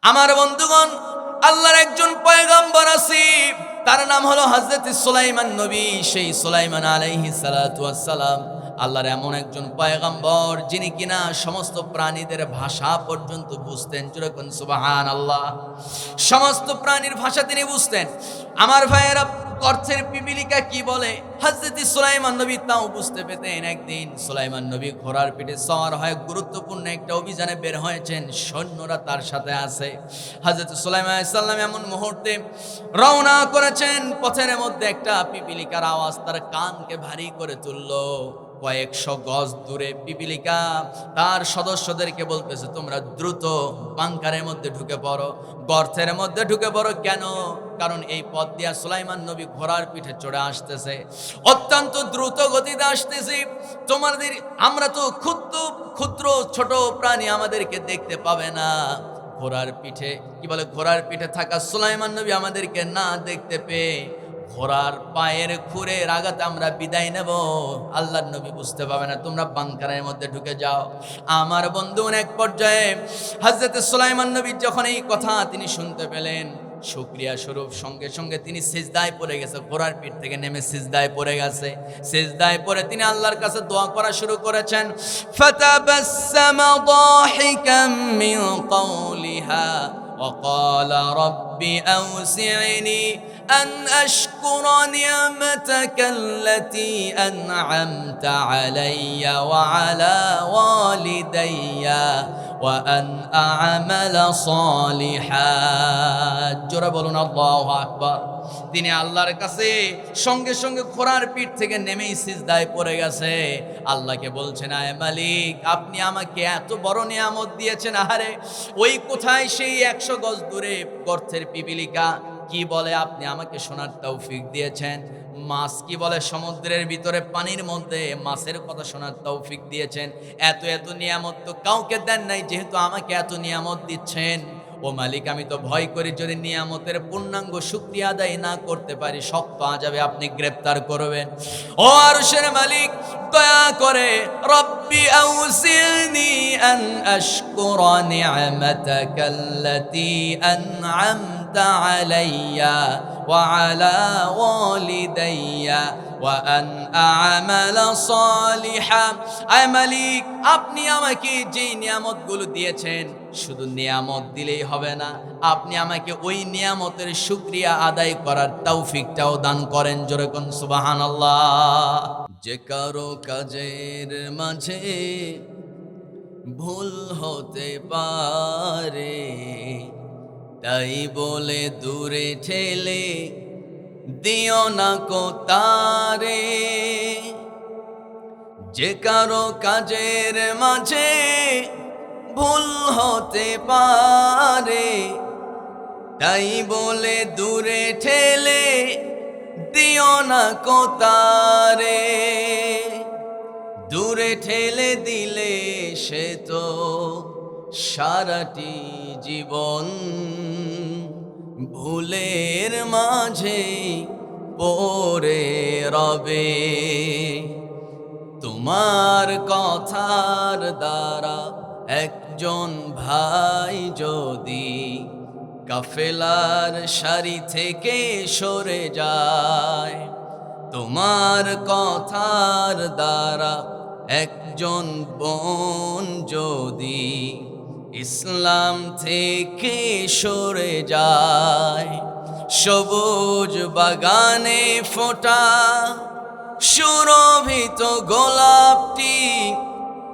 আমার বন্ধুগণ, আল্লাহর একজন পয়গম্বর আছে, তার নাম হলো হযরত সুলাইমান নবী। সেই সুলাইমান আলাইহিস সালাতু ওয়াস সালাম আল্লাহর এমন একজন পয়গম্বর, যিনি কিনা সমস্ত প্রাণীদের ভাষা পর্যন্ত বুঝতেন। যেরকম সুবহানাল্লাহ, সমস্ত প্রাণীর ভাষা তিনি বুঝতেন। আমার ভাইয়েরা, গর্তের পিপিলিকা কি বলে হযরত সুলাইমান নবী তাও বুঝতে পেতেন। একদিন সুলাইমান নবী ঘোড়ার পিঠে সওয়ার হয়ে গুরুত্বপূর্ণ একটা অভিযানে বের হয়েছেন, সৈন্যরা তার সাথে আছে। হযরত সুলাইমান আলাইহিস সালাম এমন মুহূর্তে রওনা করেছেন, পথের মধ্যে একটা পিপিলিকার আওয়াজ তার কানকে ভারী করে তুললো। কয়েকশো গজ দূরে পিপিলিকা তার সদস্যদেরকে বলতেছে, তোমরা দ্রুত বাংকারের মধ্যে ঢুকে পড়ো, গর্তের মধ্যে ঢুকে পড়ো। কেন? কারণ এই পথ দিয়া সুলাইমান নবী ঘোড়ার পিঠে চড়ে আসতেছে, অত্যন্ত দ্রুত গতিতে আসতেছি। তোমাদের আমরা তো ক্ষুদ্র ক্ষুদ্র ছোট প্রাণী, আমাদেরকে দেখতে পাবে না। ঘোড়ার পিঠে কি বলে, ঘোড়ার পিঠে থাকা সুলাইমান নবী আমাদেরকে না দেখতে পেয়ে ঘোড়ার পায়ের খুরের আঘাতে আমরা বিদায় নেব, আল্লাহর নবী বুঝতে পাবে না, তোমরা বাংকারের মধ্যে ঢুকে যাও। আমার বন্ধু, এক পর্যায়ে হযরত সুলাইমান নবী যখন এই কথা তিনি শুনতে পেলেন, শুকরিয়া স্বরূপ সঙ্গে সঙ্গে তিনি সিজদায় পড়ে গেছে। ঘোড়ার পিঠ থেকে নেমে সিজদায় পড়ে গেছে। সিজদায় পড়ে তিনি আল্লাহর কাছে দোয়া করা শুরু করেছেন। ফাতাবাসসামা দাহিকাম মিন কওলিহা ওয়া ক্বালা রাব্বি আওসি'নি أن أشكر نعمتك التي أنعمت علي وعلى والدي وأن أعمل صالحا। জোরে বলুন আল্লাহু আকবার। তিনি আল্লাহর কাছে সঙ্গে সঙ্গে ঘোড়ার পিঠ থেকে নেমেই সিজদায় পড়ে গেছে। আল্লাহকে বলছেন, আয় মালিক, আপনি আমাকে এত বড় নিয়ামত দিয়েছেন। আহারে, ওই কোথায় সেই 100 গজ দূরে গর্তের পিপিলিকা কি বলে আপনি আমাকে শোনার তৌফিক দিয়েছেন। মাছ কি বলে সমুদ্রের ভিতরে পানির মধ্যে মাছের কথা শোনার তৌফিক দিয়েছেন। এত এত নিয়ামত তো কাউকে দেন নাই, যেহেতু আমাকে এত নিয়ামত দিচ্ছেন। ও মালিক, আমি তো ভয় করি যদি নিয়ামতের পূর্ণাঙ্গ শুকরিয়া আদায় না করতে পারি, শক্ত আযাবে আপনি গ্রেফতার করবেন। ও আরশের মালিক, দয়া করে রব্বি আউসিলনি আন আশকুরা নি'মাতাকাল্লাতী আন'আমতা আলাইয়া ওয়া আলা ওয়ালিদাইয়া ওয়া আন আ'মালা সালিহা। আয় মালিক, আপনি আমাকে যেই নিয়ামতগুলো দিয়েছেন, শুধু নিয়ামত দিলেই হবে না, আপনি আমাকে ওই নিয়ামতের শুকরিয়া আদায় করার তৌফিকটাও দান করেন। জোরে কোন সুবহানাল্লাহ। যে কারো কাজের মাঝে ভুল হতে পারে, তাই বলে দূরে ঠেলে দিও না কো তারে। যে কারো কাজের মাঝে ভুল হতে পারে, তাই বলে দূরে ঠেলে দিও না কো তারে। দূরে ঠেলে দিলে সে তো সারাটি জীবন ভুলের মাঝে পড়ে রবে। তোমার কথার দ্বারা একজন ভাই যদি কাফেলার সারি থেকে সরে যায়, তোমার কথার দ্বারা একজন বোন যদি ইসলাম থেকে সরে যায়, সবুজ বাগানে ফোটা সুরভিত গোলাপটি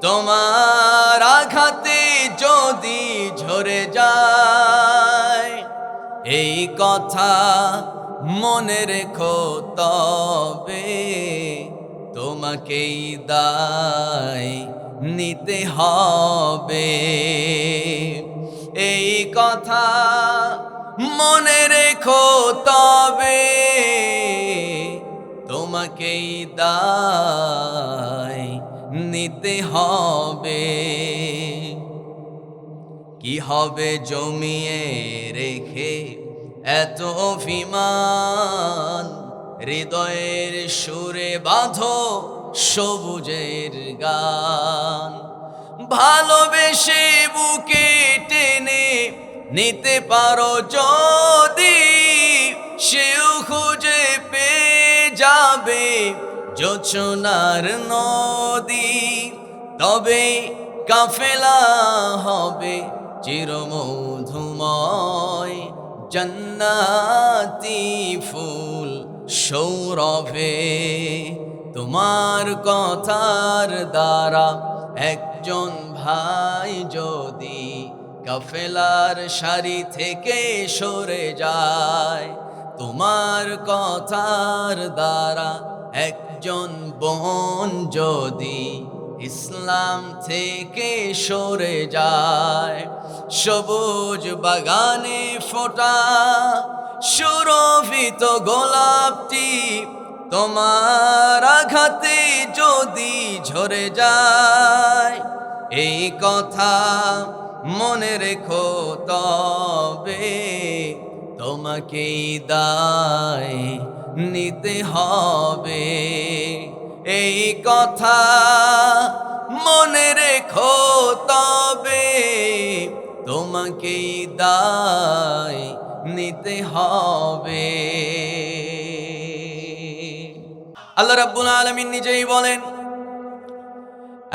তোমার আঘাতে যদি ঝরে যায়, এই কথা মনে রেখো, তবে তোমাকেই দায় নিতে হবে। এই কথা মনে রেখো, তবে তোমাকেই দায় নিতে হবে। কি হবে জমিয়ে রেখে এত অভিমান, হৃদয়ের সুরে বাঁধো সবুজের গান। ভালোবেসে বুকে টেনে নিতে পারো যদি সেও খুঁজে পেয়ে যাবে জোছনার নদী, তবে কাফেলা হবে চিরমধুময় জান্নাতি ফুল সৌরভে। তোমার কথার দ্বারা একজন ভাই যদি কাফেলার সারি থেকে সরে যায়, তোমার কথার দ্বারা একজন বোন যদি ইসলাম থেকে সরে যায়, সবুজ বাগানে ফোটা সুরভিত গোলাপটি তোমার আঘাতে যদি ঝরে যায়, এই কথা মনে রেখো তবে তোমাকেই দায় নিতে হবে। এই কথা মনে রেখো তবে তোমাকেই দায় নিতে হবে। আল্লাহ রাব্বুল আলামিন নিজেই বলেন,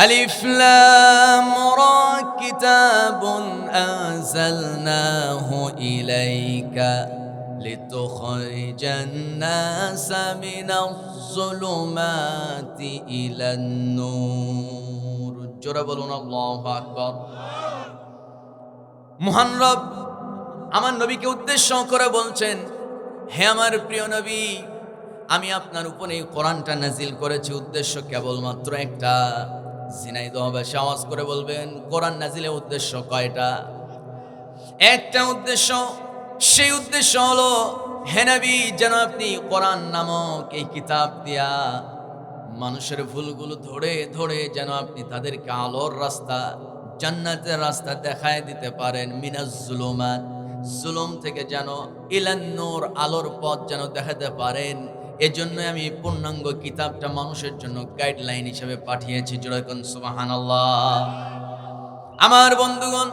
আলিফ লাম রা কিতাবুন আনজালনাহু ইলাইকা লিতুখরিজান নাসা মিনাজ যুলুমাতি ইলান নূর। জোরে বলুন আল্লাহু আকবার। মহান রব আমার নবীকে উদ্দেশ্য করে বলছেন, হে আমার প্রিয় নবী, আমি আপনার উপরে কোরআনটা নাজিল করেছি উদ্দেশ্য কেবলমাত্র একটা। ঝিনাইদহ ভাষায় আওয়াজ করে বলবেন, কোরআন নাজিলের উদ্দেশ্য কয়টা? একটা উদ্দেশ্য। সেই উদ্দেশ্য হলো, হে নবী, যেন আপনি কোরআন নামক এই কিতাব দিয়া মানুষের ভুলগুলো ধরে ধরে যেন আপনি তাদেরকে আলোর রাস্তা, জান্নাতের রাস্তা দেখায় দিতে পারেন। মিনাজ জুলুমাত, জুলুম থেকে যেন ইলান নূর, আলোর পথ যেন দেখাতে পারেন। এজন্য আমি পূর্ণাঙ্গ কিতাবটা মানুষের জন্য গাইডলাইন হিসেবে পাঠিয়েছি। যেরকম সুবহানাল্লাহ। আমার বন্ধুগণ,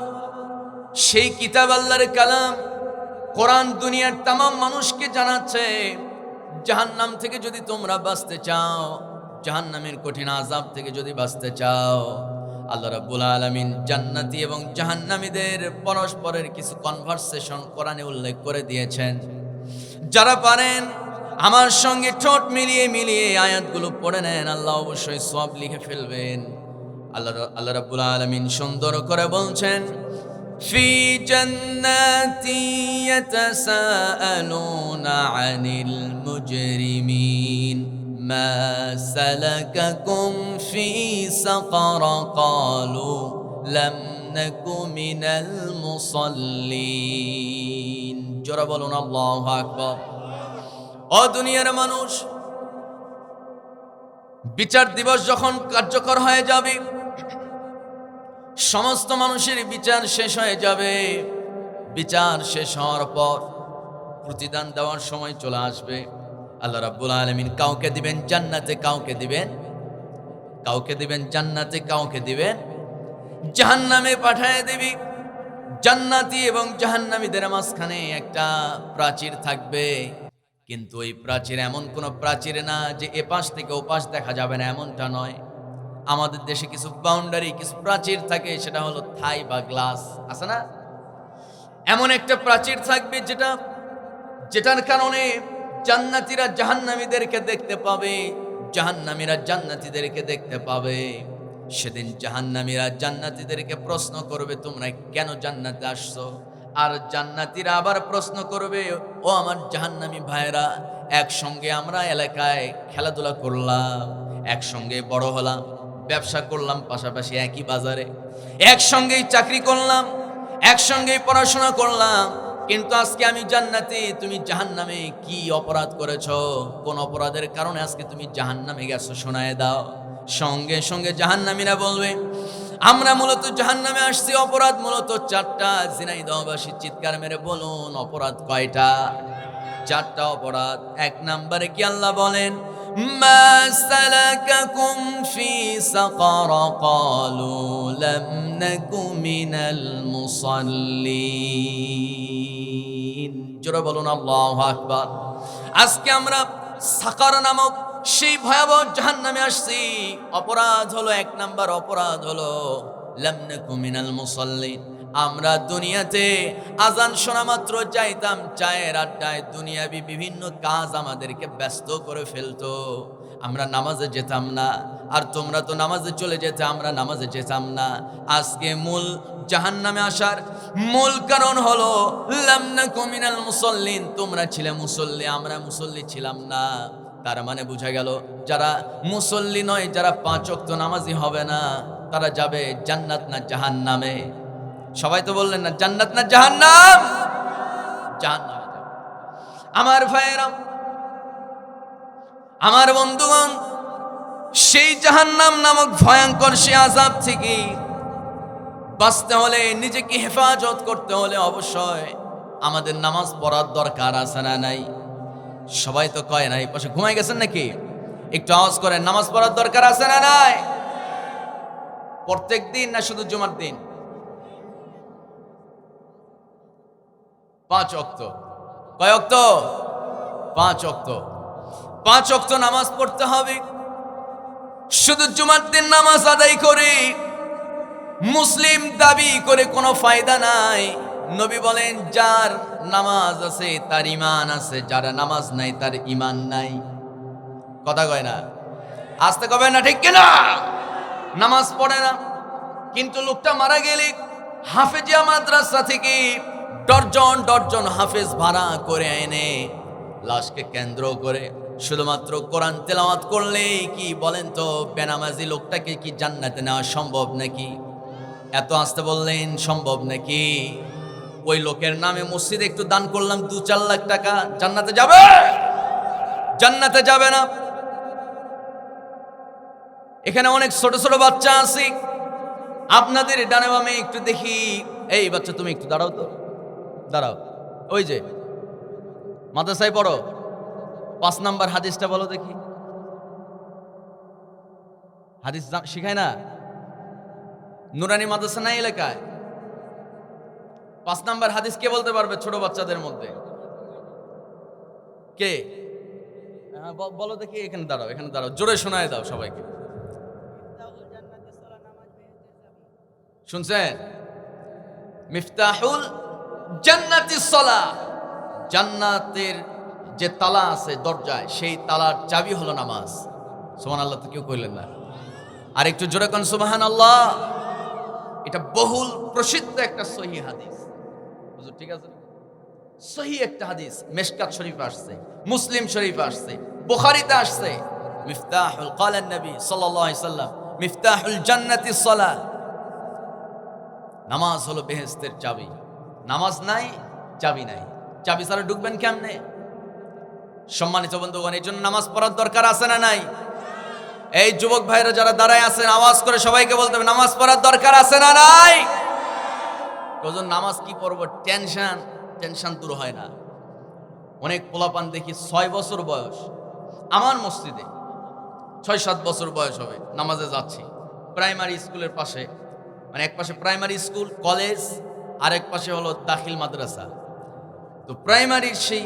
সেই কিতাব আল্লাহর কালাম কোরআন দুনিয়ার তামাম মানুষকে জানাচ্ছে, জাহান্নাম থেকে যদি তোমরা বাঁচতে চাও, জাহান্নামের কঠিন আযাব থেকে যদি বাঁচতে চাও, আল্লাহ রাব্বুল আলামিন জান্নাতি এবং জাহান্নামীদের পরস্পরের কিছু কনভারসেশন কোরআনে উল্লেখ করে দিয়েছেন। যারা পারেন আমার সঙ্গে ঠোঁট মিলিয়ে মিলিয়ে আয়াতগুলো পড়ে নেন, আল্লাহ অবশ্যই সওয়াব লিখে ফেলবেন। আল্লাহ রাব্বুল আলামিন সুন্দর করে বলছেন, ফি জান্নাতি ইয়াতাসাআলুনা আনিল মুজরিমিন মা সালাকাকুম ফি সাকার ক্বালু লাম নাকু মিনাল মুসাল্লিন। জোরে বলুন আল্লাহু আকবার। ও দুনিয়ার মানুষ, বিচার দিবস যখন কার্যকর হয়ে যাবে, সমস্ত মানুষের বিচার শেষ হয়ে যাবে। বিচার শেষ হওয়ার পর প্রতিদান দেওয়ার সময় চলে আসবে। আল্লাহ রাব্বুল আলামিন কাউকে দিবেন জান্নাতে, কাউকে দিবেন জান্নাতে, কাউকে দিবেন জাহান্নামে পাঠিয়ে দিবি। জান্নাতি এবং জাহান্নামীদের মাঝখানে একটা প্রাচীর থাকবে, কিন্তু ওই প্রাচীর এমন কোন প্রাচীর না যে এপাশ থেকে ওপাশ দেখা যাবে না, এমনটা নয়। আমাদের দেশে কিছু বাউন্ডারি, কিছু প্রাচীর থাকে, সেটা হলো থাই বা গ্লাস, আছে না? এমন একটা প্রাচীর থাকবে যেটার কারণে জান্নাতীরা জাহান্নামীদেরকে দেখতে পাবে, জাহান্নামীরা জান্নাতীদেরকে দেখতে পাবে। সেদিন জাহান্নামীরা জান্নাতীদেরকে প্রশ্ন করবে, তোমরা কেন জান্নাতে আসছো? আর জান্নাতীরা আবার প্রশ্ন করবে, ও আমার জাহান্নামী ভাইরা, একসঙ্গে আমরা এলাকায় খেলাধুলা করলাম, একসঙ্গে বড় হলাম, ব্যবসা করলাম পাশাপাশি একই বাজারে, একসঙ্গেই চাকরি করলাম, একসঙ্গেই পড়াশোনা করলাম, কিন্তু আজকে আমি জান্নাতি, তুমি জাহান্নামে। কি অপরাধ করেছো? কোন অপরাধের কারণে আজকে তুমি জাহান্নামে গেছো? শোনায় দাও। সঙ্গে সঙ্গে জাহান্নামীরা বলবে, আমরা মূলত জাহান্নামে আসছি, অপরাধ মূলত 4টা। ঝিনাইদহবাসী চিৎকার মেরে বলুন, অপরাধ কয়টা? 4টা অপরাধ। 1 নম্বরে কি আল্লাহ বলেন, মা সালাকাকুম ফি সাকার ক্বালু লাম নাকু মিনাল মুসাল্লিন। জোরে বলুন আল্লাহু আকবার। আজকে আমরা সাকার নামক সেই ভয়াবহ জাহান্নামে আসছি। অপরাধ হলো, এক নাম্বার অপরাধ হলো লাম নাকু মিনাল মুসাল্লিন। আমরা দুনিয়াতে আজান শোনা মাত্র যাইতাম চায়ের আড্ডায়, দুনিয়াবি বিভিন্ন কাজ আমাদেরকে ব্যস্ত করে ফেলতো, আমরা নামাজে যেতাম না। আর তোমরা তো নামাজে চলে যেতে, আমরা নামাজে যেতাম না। আজকে মূল জাহান্নামে আসার মূল কারণ হলো লাম নাকু মিনাল মুসাল্লিন। তোমরা ছিলে মুসল্লি, আমরা মুসল্লি ছিলাম না। তার মানে বোঝা গেল যারা মুসল্লি নয়, যারা 5 ওয়াক্ত নামাজি হবে না, তারা যাবে জান্নাত না জাহান্নামে? সবাই তো বললেন না, জান্নাত না জাহান্নাম? জাহান্নামে যাবে। আমার ভাইয়েরা, আমার বন্ধুগণ, সেই জাহান্নাম নামক ভয়ঙ্কর সে আযাব থেকে বাঁচতে হলে, নিজেকে হেফাজত করতে হলে অবশ্যই আমাদের নামাজ পড়ার দরকার আছে না নাই? সবাই তো কয় না, এই পাশে ঘুমাই গেছেন নাকি? একটু আওয়াজ করেন, নামাজ পড়ার দরকার আছে না নাই? প্রত্যেক দিন না শুধু জুমার দিন? 5 ওয়াক্ত। কয় ওয়াক্ত? 5 ওয়াক্ত। 5 ওয়াক্ত নামাজ পড়তে হবে। শুধু জুমার দিন নামাজ আদায় করে মুসলিম দাবি করে কোনো ফায়দা নাই। নবী বলেন, যার নামাজ আছে তার ঈমান আছে, যার নামাজ নাই তার ঈমান নাই। কথা কয় না? আস্তে কবে না, ঠিক কিনা? নামাজ পড়ে না, কিন্তু লোকটা মারা গেলে হাফেজিয়া মাদ্রাসা থেকে ডর্জন ডর্জন হাফেজ ভাড়া করে এনে লাশকে কেন্দ্র করে শুধুমাত্র কোরআন তেলাওয়াত করলে কি বলেন তো বেনামাজি লোকটাকে কি জান্নাতে নেওয়া সম্ভব নাকি? এত আসতে বললেন, সম্ভব নাকি? ওই লোকের নামে মসজিদে একটু দান করলাম 2-4 লাখ টাকা, জান্নাতে যাবে? জান্নাতে যাবে না। এখানে অনেক ছোট ছোট বাচ্চা আছে, আপনাদের ডানে বামে একটু দেখি। এই বাচ্চা, তুমি একটু দাঁড়াও তো, দাঁড়াও। ওই যে মাদ্রাসায় পড়ো, 5 নাম্বার হাদিসটা বলো দেখি। হাদিস শিখায় না? নুরানি মাদ্রাসা নাই এলাকায়? 5 নাম্বার হাদিস কে বলতে পারবে ছোট বাচ্চাদের মধ্যে? কে? বলো দেখি। এখানে দাঁড়াও, এখানে দাঁড়াও, জোরে শোনায় দাও সবাইকে। শুনছেন? মিফতাহুল জান্নাতিস সালাহ, জান্নাতের যে তালা আছে দরজায়, সেই তালার চাবি হলো নামাজ। সুবহানাল্লাহ তো কেউ কইলেন না? আর একটু জোরে কোন সুবহানাল্লাহ। এটা বহুল প্রসিদ্ধ একটা সহিহ হাদিস। হুজুর ঠিক আছে? সহিহ একটা হাদিস, মিশকাত শরীফে আসছে, মুসলিম শরীফে আসছে, বুখারীতে আসছে। মিফতাহুল ক্বালান নবী সাল্লাল্লাহু আলাইহি সাল্লাম, মিফতাহুল জান্নাতিস সালাহ। নামাজ হলো বেহেশতের চাবি। নামাজ নাই, চাবি নাই। চাবি ছাড়া ঢুকবেন কেমনে? সম্মানিত বন্ধুগণ, এই জন্য নামাজ পড়ার দরকার আছে না নাই? এই যুবক ভাইরা যারা দাঁড়ায় আছেন, আওয়াজ করে সবাইকে বলতে হবে, নামাজ পড়ার দরকার আছে না নাই? কজন নামাজ কি পড়বো, টেনশন দূর হয় না। অনেক পোলাপান দেখি 6 বছর বয়স, আমার মসজিদে 6-7 বছর বয়স হবে, নামাজে যাচ্ছি। প্রাইমারি স্কুলের পাশে, মানে এক পাশে প্রাইমারি স্কুল কলেজ, আর এক পাশে হলো দাখিল মাদ্রাসা। তো প্রাইমারির সেই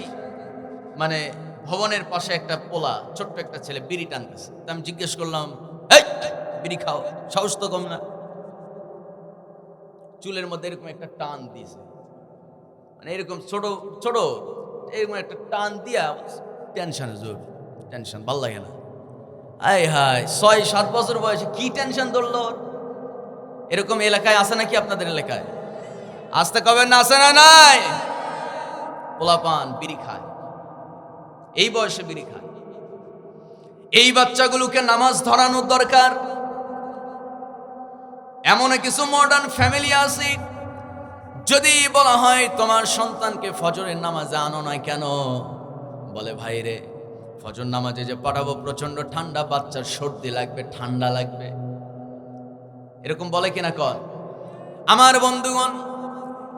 মানে ভবনের পাশে একটা পোলা, ছোট্ট একটা ছেলে বিড়ি টানতেছে। তা আমি জিজ্ঞেস করলাম, এই বিড়ি খাও, সাহস তো কম না? চুলের মধ্যে এরকম একটা টান দিয়েছে, মানে এরকম ছোট ছোট এরকম একটা টান দিয়া টেনশনে জোর, টেনশন ভাল লাগে না। আয় হায়, 6-7 বছর বয়সে কি টেনশন ধরলো? এরকম এলাকায় আছে নাকি আপনাদের এলাকায়? আসতে কবে না, আছে না নাই? পোলাপান বিড়ি খায়, এই বয়সে বিড়ি খায়। এই বাচ্চাগুলোকে নামাজ ধরানোর দরকার। এমন কিছু মডার্ন ফ্যামিলি আছে, যদি বলা হয় তোমার সন্তানকে ফজরের নামাজে আনো না কেন, বলে ভাই রে, ফজর নামাজে যে পাঠাবো প্রচন্ড ঠান্ডা, বাচ্চার সর্দি লাগবে, ঠান্ডা লাগবে। এরকম বলে কিনা কর? আমার বন্ধুগণ,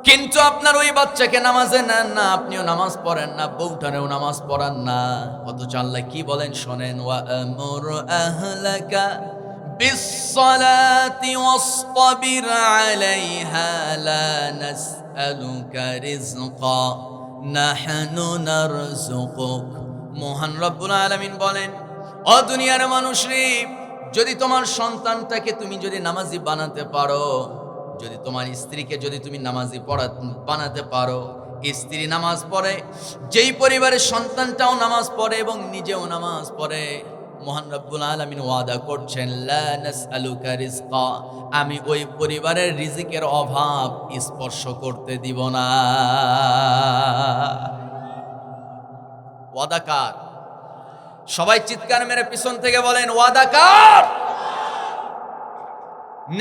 কিন্তু আপনার ওই বাচ্চাকে নামাজে নেন না, আপনিও নামাজ পড়েন না, বউটারেও নামাজ পড়ান না। অথচ আল্লাহ কি বলেন শোনেন, ওয়া'মুর আহলাকা বিসসালাতি ওয়াসতাবির আলাইহা লা নাসআলুকা রিজকা নাহনু নারযুকুক। মহান রব্বুল আলামিন বলেন, ও দুনিয়ার মানুষরে, যদি তোমার সন্তানটাকে তুমি যদি নামাজি বানাতে পারো, যদি তোমার স্ত্রীকে যদি তুমি নামাজি বানাতে পারো, স্ত্রী নামাজ পড়ে, যেই পরিবারের সন্তানটাও নামাজ পড়ে এবং নিজেও নামাজ পড়ে, মহান রব্বুল আলামিন ওয়াদা করছেন, লা নাসআলুকা রিজকা, আমি ওই পরিবারের রিজিকের অভাব স্পর্শ করতে দিব না। ওয়াদা কার? সবাই চিৎকার মেরে পিছন থেকে বলেন, ওয়াদা কার?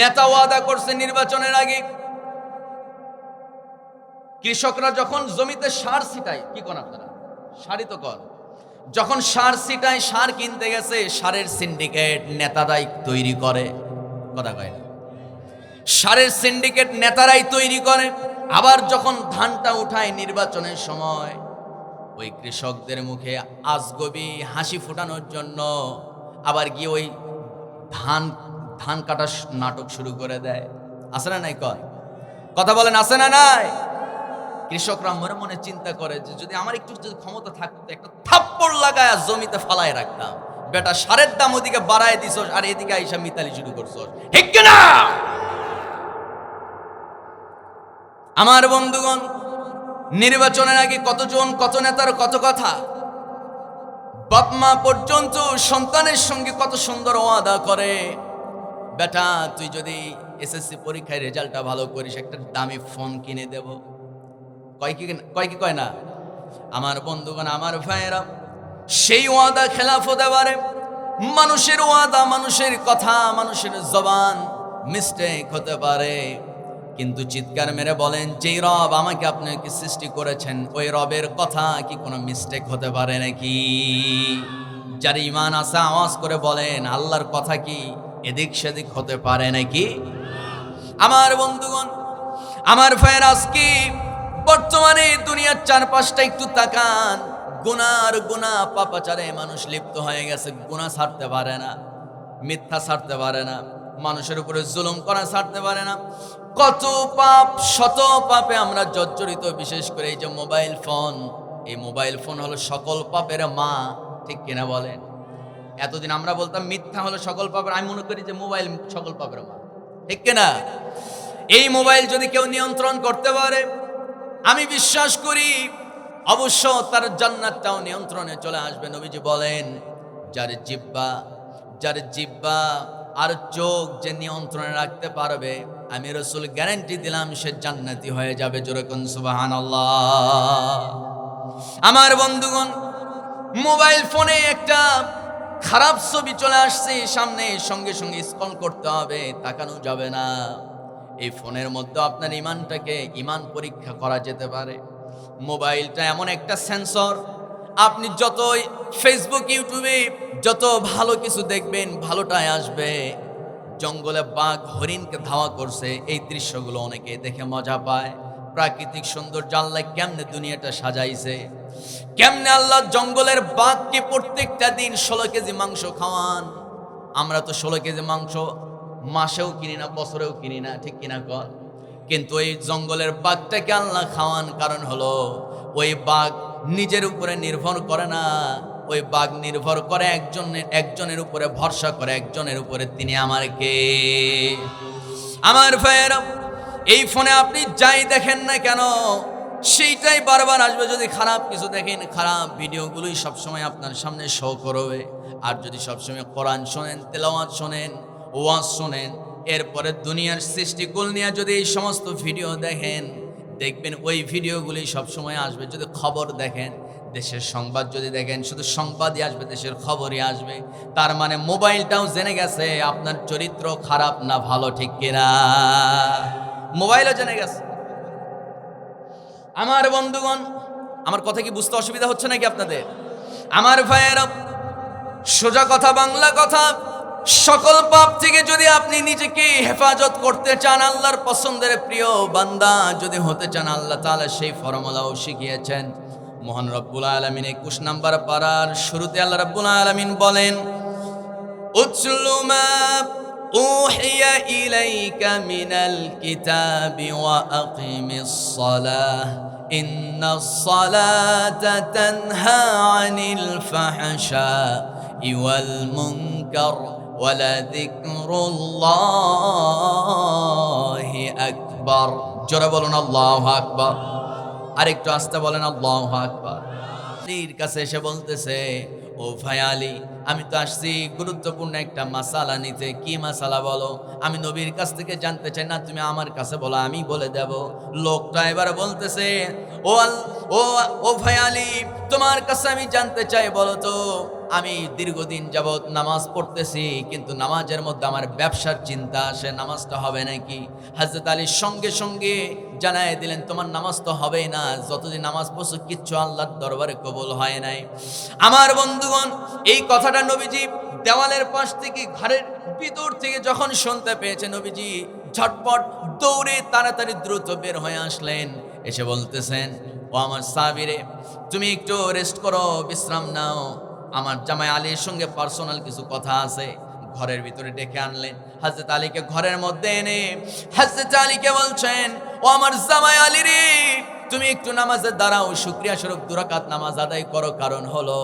নেতা ওয়াদা করছে নির্বাচনের আগে, কৃষকরা যখন জমিতে সার ছিটায়, কি কোন আপনারা সারই তো কর, যখন সার ছিটায়, সার কিনতে গেছে, সারের সিন্ডিকেট নেতারাই তৈরি করে, কথা কয় না, সারের সিন্ডিকেট নেতারাই তৈরি করে। আবার যখন ধানটা উঠায় নির্বাচনের সময়, ওই কৃষকদের মুখে আজগবি হাসি ফোটানোর জন্য আবার গিয়ে ওই ধান কাটার নাটক শুরু করে দেয়। আছে না নাই? কথা বলেন, আছে না নাই? কৃষকরা মনে মনে চিন্তা করে যে যদি আমার একটু যদি ক্ষমতা থাকতো, একটা থাপ্পড় লাগায় জমিতে ফালায় রাখতাম। বেটা, সারের দাম ওদিকে বাড়ায় দিছ আর এদিকে আইসা মিতালি শুরু করছো, ঠিক কিনা? আমার বন্ধুগণ, নির্বাচনের আগে কতজন কত নেতার কত কথা, বাপ মা পর্যন্ত সন্তানের সঙ্গে কত সুন্দর ওয়াদা করে, বেটা তুই যদি এসএসসি পরীক্ষায় রেজাল্টটা ভালো করিস, একটা দামি ফোন কিনে দেব। কয় না? আমার বন্ধুগণ, আমার ভাইয়েরা, সেই ওয়াদা খেলাফ হতে পারে। মানুষের ওয়াদা, মানুষের কথা, মানুষের জবান মিস্টেক হতে পারে, কিন্তু চিৎকার মেরে বলেন, যেই রব আমাকে আপনাকে সৃষ্টি করেছেন, ওই রবের কথা কি কোনো মিস্টেক হতে পারে নাকি? যার ঈমান আছে আওয়াজ করে বলেন, আল্লাহর কথা কি এদিক সেদিক হতে পারে নাকি? আমার বন্ধুগণ, আমার ভাইয়ের, আজকে বর্তমানে দুনিয়ার চারপাশটা একটু তাকান, গুনার গুনাহ পাপাচারে মানুষ লিপ্ত হয়ে গেছে। গুনাহ ছাড়তে পারে না, মিথ্যা ছাড়তে পারে না, মানুষের উপরে জুলুম করা ছাড়তে পারে না। কত পাপ, শত পাপে আমরা জর্জরিত। বিশেষ করে এই যে মোবাইল ফোন, এই মোবাইল ফোন হলো সকল পাপের মা, ঠিক কিনা বলেন? এতদিন আমরা বলতাম মিথ্যা হলো সকল পাপের, আমি মনে করি যে মোবাইল সকল পাপের মা, ঠিক কিনা? এই মোবাইল যদি কেউ নিয়ন্ত্রণ করতে পারে, আমি বিশ্বাস করি অবশ্য তার জান্নাতটাও নিয়ন্ত্রণে চলে আসবে। নবীজি বলেন, যার জিহ্বা আর চোখ যে নিয়ন্ত্রণে রাখতে পারবে, আমি রাসূল গ্যারান্টি দিলাম সে জান্নাতি হয়ে যাবে। জোরে কোন সুবহানাল্লাহ। আমার বন্ধুগণ, মোবাইল ফোনে একটা খারাপ ছবি চলে আসছে সামনে, সঙ্গে সঙ্গে স্ক্রল করতে হবে, তাকানো যাবে না। এই ফোনের মধ্যে আপনার ঈমান পরীক্ষা করা যেতে পারে। মোবাইলটা এমন একটা সেন্সর, আপনি যতই ফেসবুক, ইউটিউবে যত ভালো কিছু দেখবেন, ভালোটাই আসবে। জঙ্গলে বাঘ হরিণকে ধাওয়া করছে, এই দৃশ্যগুলো অনেকে দেখে মজা পায়। প্রাকৃতিক সৌন্দর্য, আল্লাহ কেমনে দুনিয়াটা সাজাইছে, কেমনে আল্লাহ জঙ্গলের বাঘকে প্রত্যেকটা দিন 16 কেজি মাংস খাওয়ান। আমরা তো 16 কেজি মাংস মাসেও কিনি না, বছরেও কিনি না, ঠিক কিনা কর? কিন্তু ওই জঙ্গলের বাঘটাকে আল্লাহ খাওয়ান, কারণ হলো ওই বাঘ নিজের উপরে নির্ভর করে না, ওই বাঘ নির্ভর করে একজনের উপরে, ভরসা করে একজনের উপরে, তিনি আমার কে? আমার ভাইয়েরা, এই ফোনে আপনি যাই দেখেন না কেন, সেইটাই বারবার আসবে। যদি খারাপ কিছু দেখেন, খারাপ ভিডিওগুলোই সবসময় আপনার সামনে শো করবে। আর যদি সবসময় কোরআন শোনেন, তেলাওয়াত শোনেন, ওয়াজ শোনেন, এরপরে দুনিয়ার সৃষ্টিকুল নিয়ে যদি এই সমস্ত ভিডিও দেখেন, দেখবেন ওই ভিডিওগুলি সবসময় আসবে। যদি খবর দেখেন, দেশের সংবাদ যদি দেখেন, শুধু সংবাদই আসবে, দেশের খবরই আসবে। তার মানে মোবাইলটাও জেনে গেছে আপনার চরিত্র খারাপ না ভালো, ঠিক কিনা? মোবাইলও জেনে গেছে। আমার বন্ধুগণ, আমার কথা কি বুঝতে অসুবিধা হচ্ছে নাকি আপনাদের? আমার ভাইয়েরা, সোজা কথা, বাংলা কথা, সকল পাপ থেকে যদি আপনি নিজেকে হেফাজত করতে চান, আল্লাহর পছন্দের প্রিয় বান্দা যদি হতে চান, আল্লাহ তাআলা সেই ফর্মুলাও শিখিয়েছেন। মহান রব্বুল আলামিন 21 নম্বর পারার শুরুতে আল্লাহ রব্বুল আলামিন বলেন, উতলু মা উহিয়া ইলাইকা মিনাল কিতাবি ওয়া আকিমিস সালাহ ইন্নাস সালাতা তানহা আনিল ফাহশাই ওয়াল মুনকার ওয়ালাযিকরুল্লাহি আকবার। জোরে বলুন আল্লাহু আকবার। আরেকটু আস্তে বলেন আল্লাহু আকবার। আলীর কাছে এসে বলতেছে, ও ভাই আলী, আমি তো আসছি গুরুত্বপূর্ণ একটা মাসালা নিতে। কি মাসালা বলো? আমি নবীর কাছ থেকে জানতে চাই না, তুমি আমার কাছে বলো, আমি বলে দেব। লোকটা এবার বলতেছে, ও ভাই আলী, তোমার কাছে আমি জানতে চাই, বলো তো, আমি দীর্ঘদিন যাবৎ নামাজ পড়তেছি, কিন্তু নামাজের মধ্যে আমার ব্যবসার চিন্তা আসে, নামাজটা হবে নাকি? হযরত আলী সঙ্গে সঙ্গে জানায় দিলেন, তোমার নামাজ তো হবেই না, যতদিন নামাজ পড়ছো কিচ্ছু আল্লাহর দরবারে কবুল হয় নাই। আমার বন্ধুগণ, এই কথাটা নবীজি দেওয়ালের পাশ থেকে ঘরের ভিতর থেকে যখন শুনতে পেয়েছে, নবীজি ঝটপট দৌড়ে তাড়াতাড়ি দ্রুত বের হয়ে আসলেন। এসে বলতেছেন, ও আমার সাহাবীরে, তুমি একটু রেস্ট করো, বিশ্রাম নাও, আমার জামাই আলীর সঙ্গে পার্সোনাল কিছু কথা আছে। ঘরের ভিতরে ডেকে আনলেন। হযরত আলীকে ঘরের মধ্যে এনে হযরত আলীকে বলছেন, ও আমার জামাই আলী রে, তুমি একটু নামাজে দাঁড়াও, শুকরিয়া স্বরূপ 2 রাকাত নামাজ আদায় করো। কারণ হলো,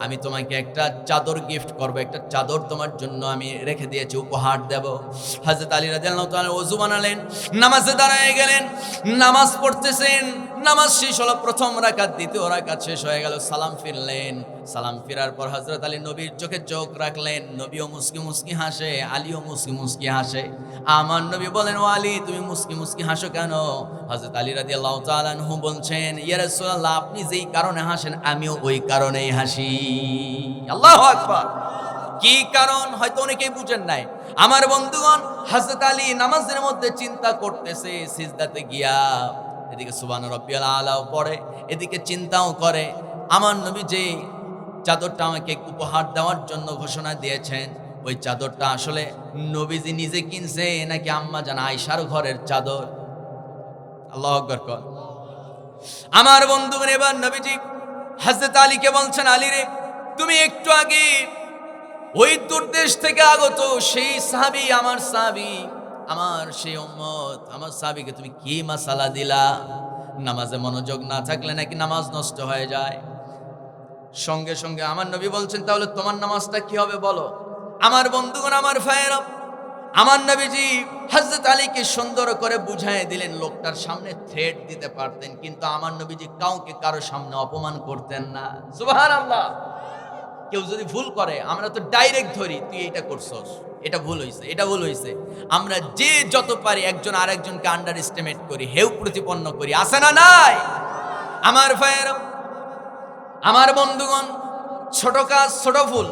আমি তোমাকে একটা চাদর গিফট করব, একটা চাদর তোমার জন্য আমি রেখে দিয়েছি, উপহার দেব। হযরত আলী রাদিয়াল্লাহু তাআলা ওযু বানালেন, নামাজে দাঁড়ায় গেলেন, নামাজ পড়তেছেন। নামাজ শেষ হলো, প্রথম রাকাত, দ্বিতীয় রাকাত শেষ হয়ে গেল, সালাম ফিরলেন। সালাম ফিরার পর হযরত আলী নবীর চোখে চোখ রাখলেন। নবীও মুস্কি মুস্কি হাসে, আলীও মুস্কি মুস্কি হাসে। আমার নবী বলেন, ও আলী, তুমি মুস্কি মুস্কি হাসো কেন? হযরত আলী রাদিয়াল্লাহু তাআলা আনহু বলছেন, ইয়া রাসূলুল্লাহ, আপনি যেই কারণে হাসেন আমিও ওই কারণেই হাসি। আল্লাহু আকবার। কি কারণ হয়তো অনেকেই বুঝেন নাই। আমার বন্ধুগণ, হযরত আলী নামাজের মধ্যে চিন্তা করতেছে, সিজদাতে গিয়া এদিকে সুবহান রাব্বিয়াল আলাও পড়ে, এদিকে চিন্তাও করে, আমার নবী যে চাদরটা আমাকে উপহার দেওয়ার জন্য ঘোষণা দিয়েছেন, ওই চাদরটা আসলে নবীজি নিজে কিনছে নাকি আম্মা জান আয়েশার ঘরের চাদর? আল্লাহু আকবার কর। আমার বন্ধুগণ, এবার নবীজি হযরত আলীকে বলছেন, আলী রে, তুমি একটু আগে ওই দূরদেশ থেকে আগত সেই সাহাবী, আমার সাহাবী, আমার সেই উম্মত, আমার সাহাবীকে তুমি কি মাসালা দিলা? নামাজে মনোযোগ না থাকলে নাকি নামাজ নষ্ট হয়ে যায়। সঙ্গে সঙ্গে আমার নবী বলছেন, তাহলে তোমার নামাজটা কি হবে বলো? আমার বন্ধুগণ, আমার ভাইয়েরা, আমার নবীজি হযরত আলীকে সুন্দর করে বুঝায় দিলেন। লোকটার সামনে থ্রেট দিতে পারতেন, কিন্তু আমার নবীজি কাউকে কারো সামনে অপমান করতেন না। সুবহানাল্লাহ। কেউ যদি ভুল করে, আমরা তো ডাইরেক্ট ধরি, তুই এটা করছস, এটা ভুল হইছে, এটা ভুল হইছে। আমরা যে যত পারি একজন আরেকজনকে আন্ডার এস্টিমেট করি, হেউ প্রতিপন্ন করি, আছে না নাই? আমার ভাইয়েরা, আমার বন্ধুগণ, ছোট কাজ, ছোট ভুল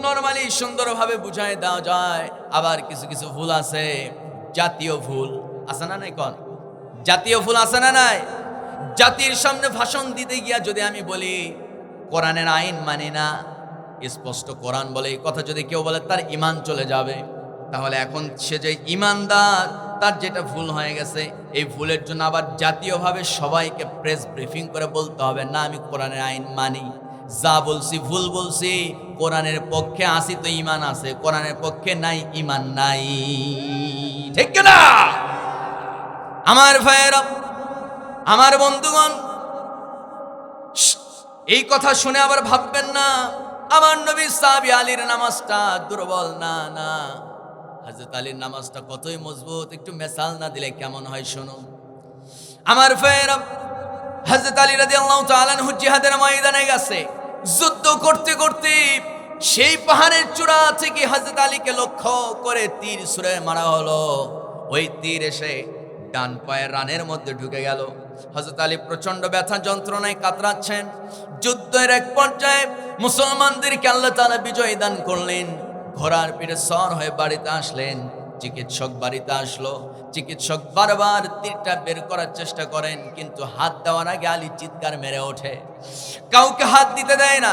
নরমালি সুন্দরভাবে বুঝায় দেওয়া যায়। আবার কিছু কিছু ভুল আছে, জাতীয় ভুল, আছে না নাই? কোন জাতীয় ভুল আছে না নাই? জাতির সামনে ভাষণ দিতে গিয়া যদি আমি বলি কোরআনের আইন মানি না, স্পষ্ট কোরআন বলে, এই কথা যদি কেউ বলে তার ঈমান চলে যাবে, তাহলে এখন সে যে ঈমানদার, তার যেটা ভুল হয়ে গেছে, এই ভুলের জন্য আবার জাতীয়ভাবে সবাইকে প্রেস ব্রিফিং করে বলতে হবে, না আমি কোরআনের আইন মানি, যা বলছি ভুল বলছি, কোরআনের পক্ষে আসি তো ঈমান আছে, কোরআনের পক্ষে নাই, ঈমান নাই। ঠিক না? আমার ভাইয়েরা, আমার বন্ধুগণ, এই কথা শুনে আবার ভাববেন না আমার নবী সাহাবী আলীর নামাজটা দুর্বল। না না, হযরত আলীর নামাজটা কতই মজবুত। একটু মিসাল না দিলে কেমন হয় শুনুন। আমার ভাইয়েরা, হযরত আলী রাদিয়াল্লাহু তাআলা আনহু জিহাদের ময়দানে গেছে, যুদ্ধ করতে করতে সেই পাহাড়ের চূড়া থেকে হযরত আলীকে লক্ষ্য করে তীর ছুঁড়ে মারা হলো। ওই তীর এসে ডান পায়ের রানের মধ্যে ঢুকে গেল। হযরত আলী প্রচন্ড ব্যথা যন্ত্রণায় কাতরাচ্ছেন। যুদ্ধের এক পর্যায়ে মুসলমানদেরকে আল্লাহ তাআলা বিজয় দান করলেন। ঘোড়ার পিঠে সওয়ার হয়ে বাড়িতে আসলেন। চিকিৎসক বাড়িতে আসলো। চিকিৎসক বারবার তীরটা বের করার চেষ্টা করেন, কিন্তু হাত দেওয়ার আগে আলী চিৎকার মেরে ওঠে, কাউকে হাত দিতে দেয় না।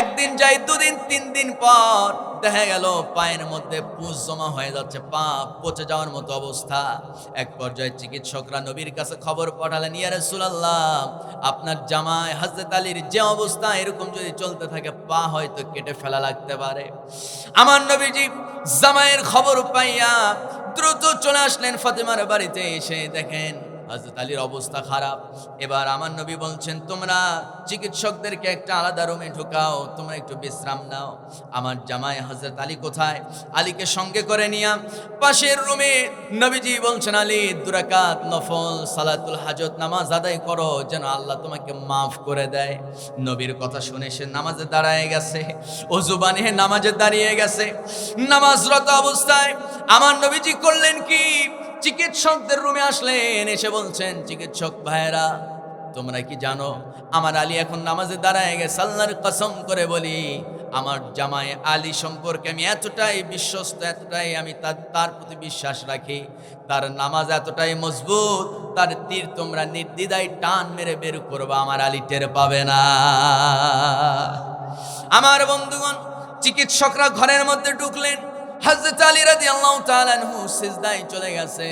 একদিন যায়, দুদিন, 3 দিন পর দেখা গেল পায়ের মধ্যে পুঁজ জমা হয়ে যাচ্ছে, পা পচে যাওয়ার মতো অবস্থা। এক পর্যায়ে চিকিৎসকরা নবীর কাছে খবর পাঠালেন, ইয়া রাসূলুল্লাহ, আপনার জামাই হযরত আলীর যে অবস্থা, এরকম যদি চলতে থাকে পা হয়তো কেটে ফেলা লাগতে পারে। আমার নবীজি জামাইয়ের খবর পাইয়া দ্রুত চলে আসলেন ফাতেমার বাড়িতে। এসে দেখেন হযরত আলীর অবস্থা খারাপ। এবার আমার নবী বলছেন, তোমরা চিকিৎসকদেরকে একটা আলাদা রুমে ঢুকাও, তোমরা একটু বিশ্রাম নাও। আমার জামাই হযরত আলী কোথায়? আলীকে সঙ্গে করে নিয়া পাশের রুমে নবীজি বলছেন, আলী 2 রাকাত নফল সালাতুল হাজত নামাজ আদায় করো, যেন আল্লাহ তোমাকে মাফ করে দেয়। নবীর কথা শুনে সে নামাজে দাঁড়ায় গেছে, ওযু বানিয়ে নামাজে দাঁড়িয়ে গেছে। নামাজরত অবস্থায় আমার নবীজি করলেন কি, চিকিৎসকদের রুমে আসলেন, এসে বলছেন, চিকিৎসক ভাইরা, তোমরা কি জানো আমার আলী এখন নামাজে দাঁড়ায় গেছে? আল্লাহর কসম করে বলি, আমার জামাই আলী সম্পর্কে আমি এতটাই বিশ্বস্ত, এতটাই আমি তার প্রতি বিশ্বাস রাখি, তার নামাজ এতটাই মজবুত, তার তীর তোমরা নির্দ্বিধায় টান মেরে বের করবা, আমার আলী টের পাবে না। আমার বন্ধুগণ, চিকিৎসকরা ঘরের মধ্যে ঢুকলেন। হযরত আলী রাদিয়াল্লাহু তাআলা আনহু সিজদায় চলে গেছে,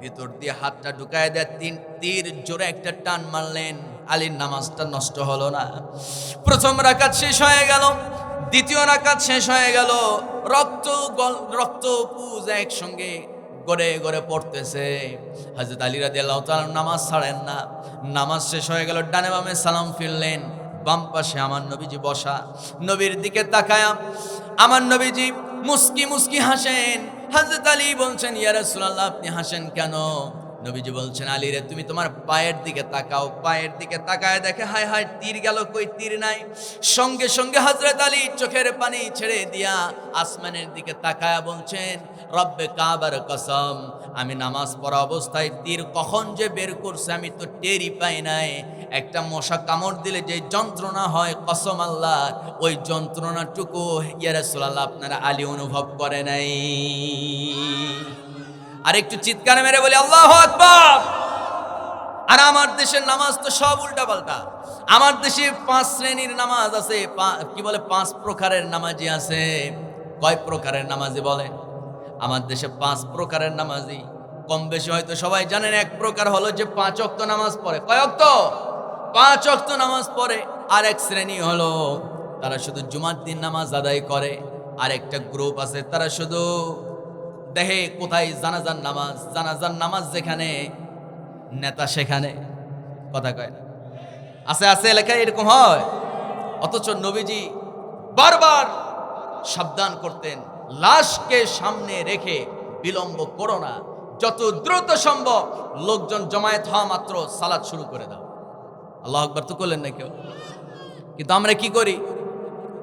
ভিতর দিয়ে হাতটা ঢুকায় দেয়, 3 তীর জোরে একটা টান মারলেন। আলীর নামাজটা নষ্ট হলো না। প্রথম রাকাত শেষ হয়ে গেল, দ্বিতীয় রাকাত শেষ হয়ে গেল, রক্ত পুজ একসঙ্গে গড়ে গড়ে পড়তেছে। হযরত আলী রাদিয়াল্লাহু তাআলা নামাজ ছাড়েন না। নামাজ শেষ হয়ে গেল, ডানে বামে সালাম ফিরলেন। বাম পাশে আমার নবীজি বসা, নবীর দিকে তাকায়া আমার নবীজি মুস্কি মুস্কি হাসেন। হযরত আলী বলছেন, ইয়া রাসূলুল্লাহ, আপনি হাসেন কেন? নবীজি বলছেন, আলী রে, তুমি তোমার পায়ের দিকে তাকাও। পায়ের দিকে তাকায় দেখে, হায় হায়, তীর গেল কই, তীর নাই। সঙ্গে সঙ্গে হযরত আলী চোখের পানি ছেড়ে দিয়া আসমানের দিকে তাকায়া বলছেন, রব্বে কাবার কসম, আমি নামাজ পড়া অবস্থায় তীর কখন যে বের করছে আমি তো টেরই পাই নাই। একটা মশা কামড় দিলে যে যন্ত্রণা হয়, কসম আল্লাহ, ওই যন্ত্রণাটুকু ইয়া রাসূলুল্লাহ আপনার আলী অনুভব করে নাই। আর একটু চিৎকার মেরে বলি আল্লাহু আকবার। আর আমার দেশের নামাজ তো সব উল্টা পাল্টা। আমার দেশে 5 শ্রেণীর নামাজ আছে, কি বলে 5 প্রকারের নামাজি আছে। কয় প্রকারের নামাজি বলেন? আমার দেশে 5 প্রকারের নামাজি। কম বেশি হয়তো সবাই জানেন। এক প্রকার হলো যে 5 ওয়াক্ত নামাজ পড়ে। কয় ওয়াক্ত? 5 ওয়াক্ত নামাজ পড়ে। আর এক শ্রেণী হলো তারা শুধু জুমার দিন নামাজ আদায় করে। আর একটা গ্রুপ আছে, তারা শুধু দেখে কোথায় জানাজার নামাজ যেখানে নেতা সেখানে। কথা কয় না? আছে এলাকায় এরকম হয়। অথচ নবীজি বারবার সাবধান করতেন, লাশকে সামনে রেখে বিলম্ব করো না, যত দ্রুত সম্ভব লোকজন জমায়েত হওয়া মাত্র সালাত শুরু করে দাও। আল্লাহু আকবার তো করলেন না কেউ। কিন্তু আমরা কি করি?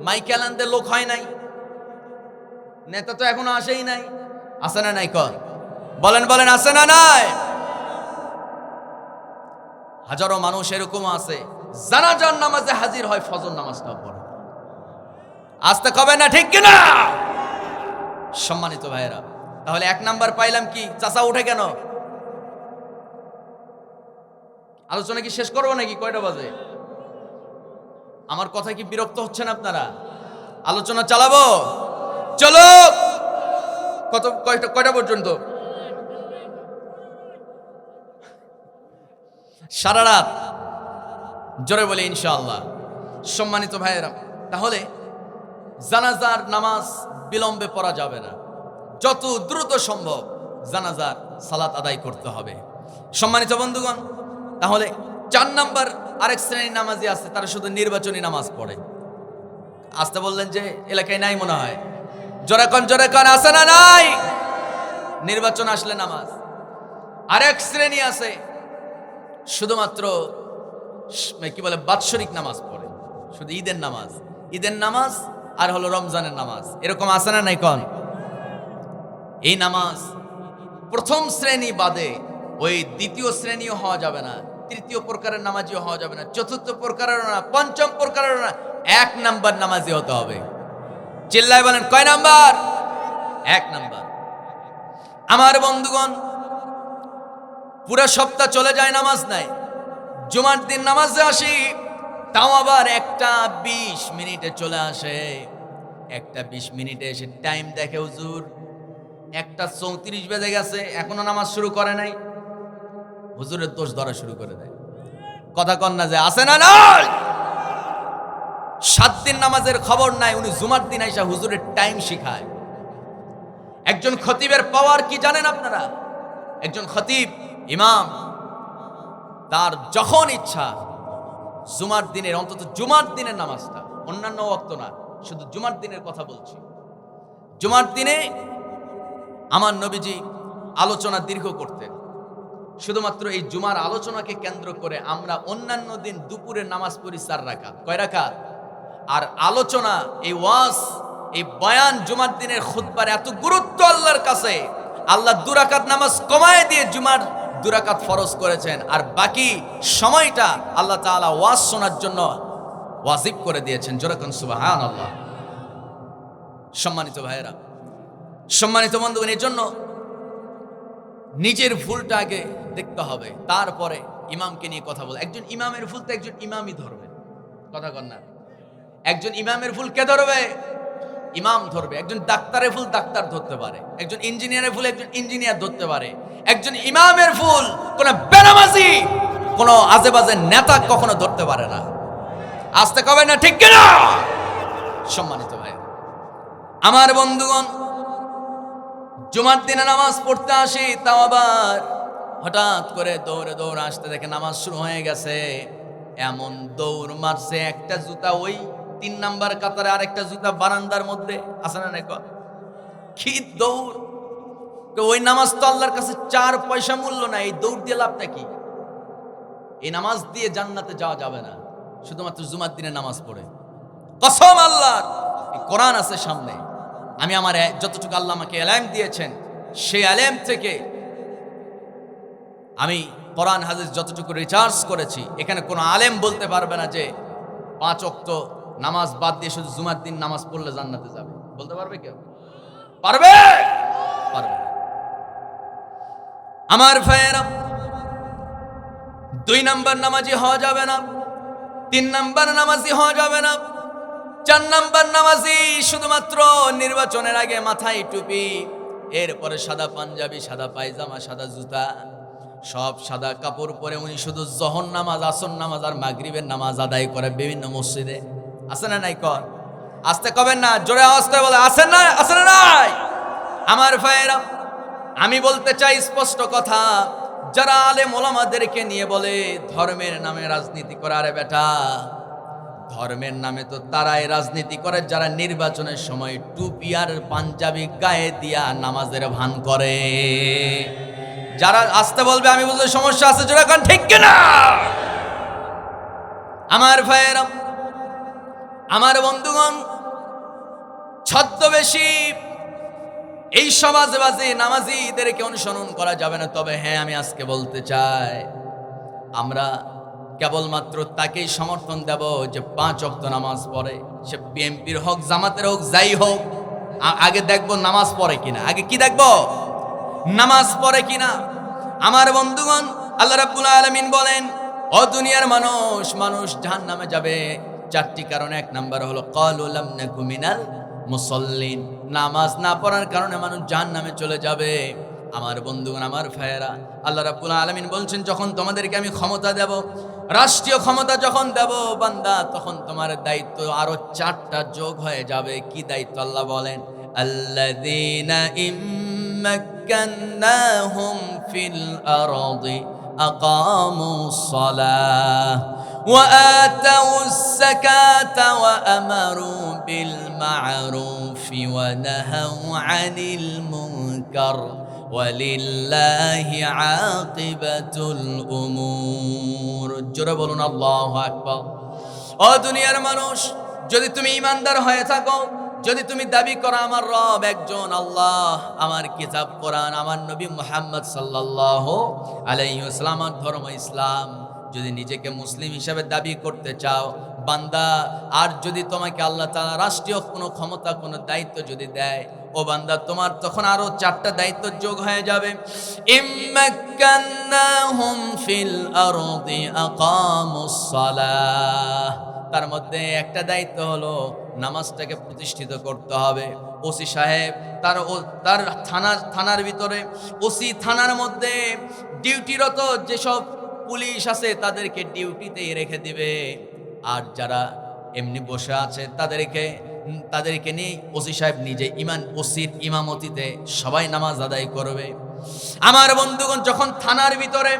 মাইকেল আনতে লোক হয় নাই, নেতা তো এখনো আসেই নাই। আছে না নাই? কর বলেন আছে না নাই? হাজারো মানুষ এরকম আছে, জানাজার নামাজে হাজির হয়, ফজর নামাজটা পড়ে। আসতে কবে না, ঠিক কিনা? সম্মানিত ভাইয়েরা, তাহলে 1 নাম্বার পাইলাম কি? চাচা উঠে কেন? আলোচনা কি শেষ করবো নাকি? কয়টা বাজে? আমার কথা কি বিরক্ত হচ্ছেন আপনারা? আলোচনা চালাবো? চলো। কয়টা পর্যন্ত? সারা রাত। জোরে বলি ইনশাআল্লাহ। সম্মানিত ভাইয়েরা, তাহলে জানাজার নামাজ বিলম্বে পড়া যাবে না, যত দ্রুত সম্ভব জানাজার সালাত আদায় করতে হবে। সম্মানিত বন্ধুগণ, তাহলে 4 নাম্বার আরেক শ্রেণীর নামাজি আছে, তারা শুধু নির্বাচনী নামাজ পড়ে। আসতে বললেন যে এলাকায় নাই মনে হয়। জোরে কন আছে না নাই? নির্বাচন আসলে নামাজ। আরেক শ্রেণী আছে, শুধুমাত্র কি বলে বাৎসরিক নামাজ পড়ে, শুধু ঈদের নামাজ আর হলো রমজানের নামাজ। এরকম আছে না নাই? কন এই নামাজ প্রথম শ্রেণী বাদে ওই দ্বিতীয় শ্রেণীও হওয়া যাবে না, তৃতীয় প্রকারের নামাজিও হওয়া যাবে না, চতুর্থ প্রকারেরও না, পঞ্চম প্রকারেরও না, 1 নাম্বার নামাজি হতে হবে। চিল্লায় বলেন কয় নাম্বার? 1 নাম্বার। আমার বন্ধুগণ, পুরো সপ্তাহ চলে যায় নামাজ নাই, জুমার দিন নামাজে আসি, তাও আবার 1টা 20 মিনিটে চলে আসে। 1:20 এসে টাইম দেখে, হুজুর 1:34 বেজে গেছে, এখনো নামাজ শুরু করে নাই। হুজুরের দোষ ধরা শুরু করে দেয়। কথা কন না যে আছে না নাই? 7 দিন নামাজের খবর নাই, উনি জুমার দিন আইসা হুজুরের টাইম শিখায়। একজন খতিবের পাওয়ার কি জানেন আপনারা? একজন খতিব, ইমাম, তার যখন ইচ্ছা জুমার দিনের, অন্তত জুমার দিনের নামাজটা, অন্যান্য ওয়াক্ত না, শুধু জুমার দিনের কথা বলছি। জুমার দিনে আমার নবীজি আলোচনা দীর্ঘ করতেন। শুধুমাত্র এই জুমার আলোচনাকে কেন্দ্র করে আমরা অন্যান্য দিন দুপুরের নামাজ পড়ি 4 রাকাত। কয় রাকাত? আর আলোচনা, এই ওয়াজ, এই বয়ান, জুমার দিনের খুতবার এত গুরুত্ব আল্লাহর কাছে, আল্লাহ 2 রাকাত নামাজ কমায় দিয়ে জুমার 2 রাকাত ফরজ করেছেন, আর বাকি সময়টা আল্লাহ তাআলা ওয়াজ শোনার জন্য ওয়াজিব করে দিয়েছেন। জোরে কোন সুবহানাল্লাহ। সম্মানিত ভাইয়েরা, সম্মানিত বন্ধুগণ, এই জন্য নিজের ভুলটা আগে দেখতে হবে, তারপরে ইমামকে নিয়ে কথা বলে। একজন ইমামের ভুল তো একজন ইমামই ধরবে। কথা কন না? একজন ইমামের ভুল কে ধরবে? ইমাম ধরবে। একজন ডাক্তারের ভুল ডাক্তার ধরতে পারে, একজন ইঞ্জিনিয়ারের ভুল একজন ইঞ্জিনিয়ার ধরতে পারে। একজন ইমামের ভুল কোন বেনামাজি, কোন আজেবাজে নেতা কখনো ধরতে পারে না। আসতে কবে না, ঠিক কিনা? সম্মানিত ভাই আমার, বন্ধুগণ, জুমার দিনে নামাজ পড়তে আসি, তাও আবার হঠাৎ করে দৌড়ে দৌড়ে আসতে দেখে নামাজ শুরু হয়ে গেছে। এমন দৌড় মারছে, একটা জুতা ওই 3 নাম্বার কাতারে, আরেকটা জুতা বারান্দার মধ্যে। আছে না নাই? কি দৌড়! ওই নামাজ তো আল্লাহর কাছে 4 পয়সা মূল্য না, এই দৌড় দিয়ে লাভটা কি? এই নামাজ দিয়ে জান্নাতে যাওয়া যাবে না, শুধুমাত্র জুমার দিনে নামাজ পড়ে। কসম আল্লাহর, এই কোরআন আছে সামনে, আমি আমার যতটুকু আল্লাহ আমাকে এলেম দিয়েছেন, সেই এলেম থেকে আমি কোরআন হাদিস যতটুকু রিসার্চ করেছি, এখানে কোনো আলেম বলতে পারবে না যে 5 ওয়াক্ত নামাজ বাদ দিয়ে শুধু জুমার দিন নামাজ পড়লে জান্নাতে যাবে। বলতে পারবে কেউ? পারবে? পারবে। আমার ভাইয়েরা, 2 নাম্বার নামাজি হওয়া যাবে না, 3 নাম্বার নামাজি হওয়া যাবে না, 4 নাম্বার নামাজি শুধুমাত্র নির্বাচনের আগে মাথায় টুপি, এরপরে সাদা পাঞ্জাবি, সাদা পায়জামা, সাদা জুতা, সব সাদা কাপড় পরে উনি শুধু জহর নামাজ, আসর নামাজ আর মাগরিবের নামাজ আদায় করে বিভিন্ন মসজিদে। আছে না নাই? কর আসতে কবেন না, জোরে আওয়াজ করে বলে আছে না, আছে না নাই? আমার ভাইয়েরা, আমি বলতে চাই স্পষ্ট কথা, যারা আলেম ওলামাদেরকে নিয়ে বলে ধর্মের নামে রাজনীতি করে, আরে বেটা, ধর্মের নামে তো তারাই রাজনীতি করে যারা নির্বাচনের সময় টুপি আর পাঞ্জাবি গায়ে দিয়া নামাজের ভান করে। যারা আসতে বলবে আমি বুঝতে সমস্যা আছে, জোরে কোন ঠিক কিনা? আমার ভাইয়েরা, আমার বন্ধুগণ, ছদ্মবেশী এই সমাজবাজি নামাজিদেরকে অনুসরণ করা যাবে না। তবে হ্যাঁ, আমি আজকে বলতে চাই, আমরা কেবলমাত্র তাকেই সমর্থন দেব যে 5 ওয়াক্ত নামাজ পড়ে, সে বিএনপির হোক, জামাতের হোক, যাই হোক। আগে দেখবো নামাজ পড়ে কিনা। আগে কি দেখবো? নামাজ পড়ে কিনা। আমার বন্ধুগণ, আল্লাহ রাব্বুল আলামিন বলেন, ও দুনিয়ার মানুষ, মানুষ জাহান্নামে যাবে 4টি কারণে। 1 নাম্বার হলো ক্বালু লাম নাকু মিনাল মুসাল্লিন, নামাজ না পড়ার কারণে মানুষ জাহান্নামে চলে যাবে। আমার বন্ধুগণ, আমার ভাইয়েরা, আল্লাহ রাব্বুল আলামিন বলছেন, যখন তোমাদেরকে আমি ক্ষমতা দেব, রাষ্ট্রীয় ক্ষমতা যখন দেব বান্দা, তখন তোমার দায়িত্ব আরো 4টা যোগ হয়ে যাবে। কি দায়িত্ব? আল্লাহ বলেন, আল্লাযীনা ইম্মাক্কান্নাহুম ফিল আরদি আকামুস সালাহ ওয়া আতাউস যাকাতা ওয়া আমারু বিল মা'রুফি ওয়া নাহাউ আনিল মুনকার ওয়ালিল্লাহি আকিবাতুল উমুর। জোরে বলুন আল্লাহু আকবার। ও দুনিয়ার মানুষ, যদি তুমি ঈমানদার হয়ে থাকো, যদি তুমি দাবি করো আমার রব একজন আল্লাহ, আমার কিতাব কোরআন, আমার নবী মুহাম্মদ সাল্লাল্লাহু আলাইহি ওয়াসাল্লাম, আমার ধর্ম ইসলাম, যদি নিজেকে মুসলিম হিসেবে দাবি করতে চাও বান্দা, আর যদি তোমাকে আল্লাহ তাআলা রাষ্ট্রীয় কোনো ক্ষমতা, কোনো দায়িত্ব যদি দেয়, ও বান্দা, তোমার তখন আরো 4টা দায়িত্ব যোগ হয়ে যাবে। ইম্মাক্কান্নাহুম ফিল আরদি আকামুস সালাহ, তার মধ্যে একটা দায়িত্ব হলো নামাজটাকে প্রতিষ্ঠিত করতে হবে। ওসি সাহেব তার থানার ভিতরে ওসি থানার মধ্যে ডিউটিরত যেসব পুলিশ আছে তাদেরকে ডিউটিতেই রেখে দিবে, আর যারা এমনি বসে আছে তাদেরকে নিয়ে ওসি সাহেব নিজে ওসির ইমামতিতে সবাই নামাজ আদায় করবে। আমার বন্ধুগণ, যখন থানার ভিতরে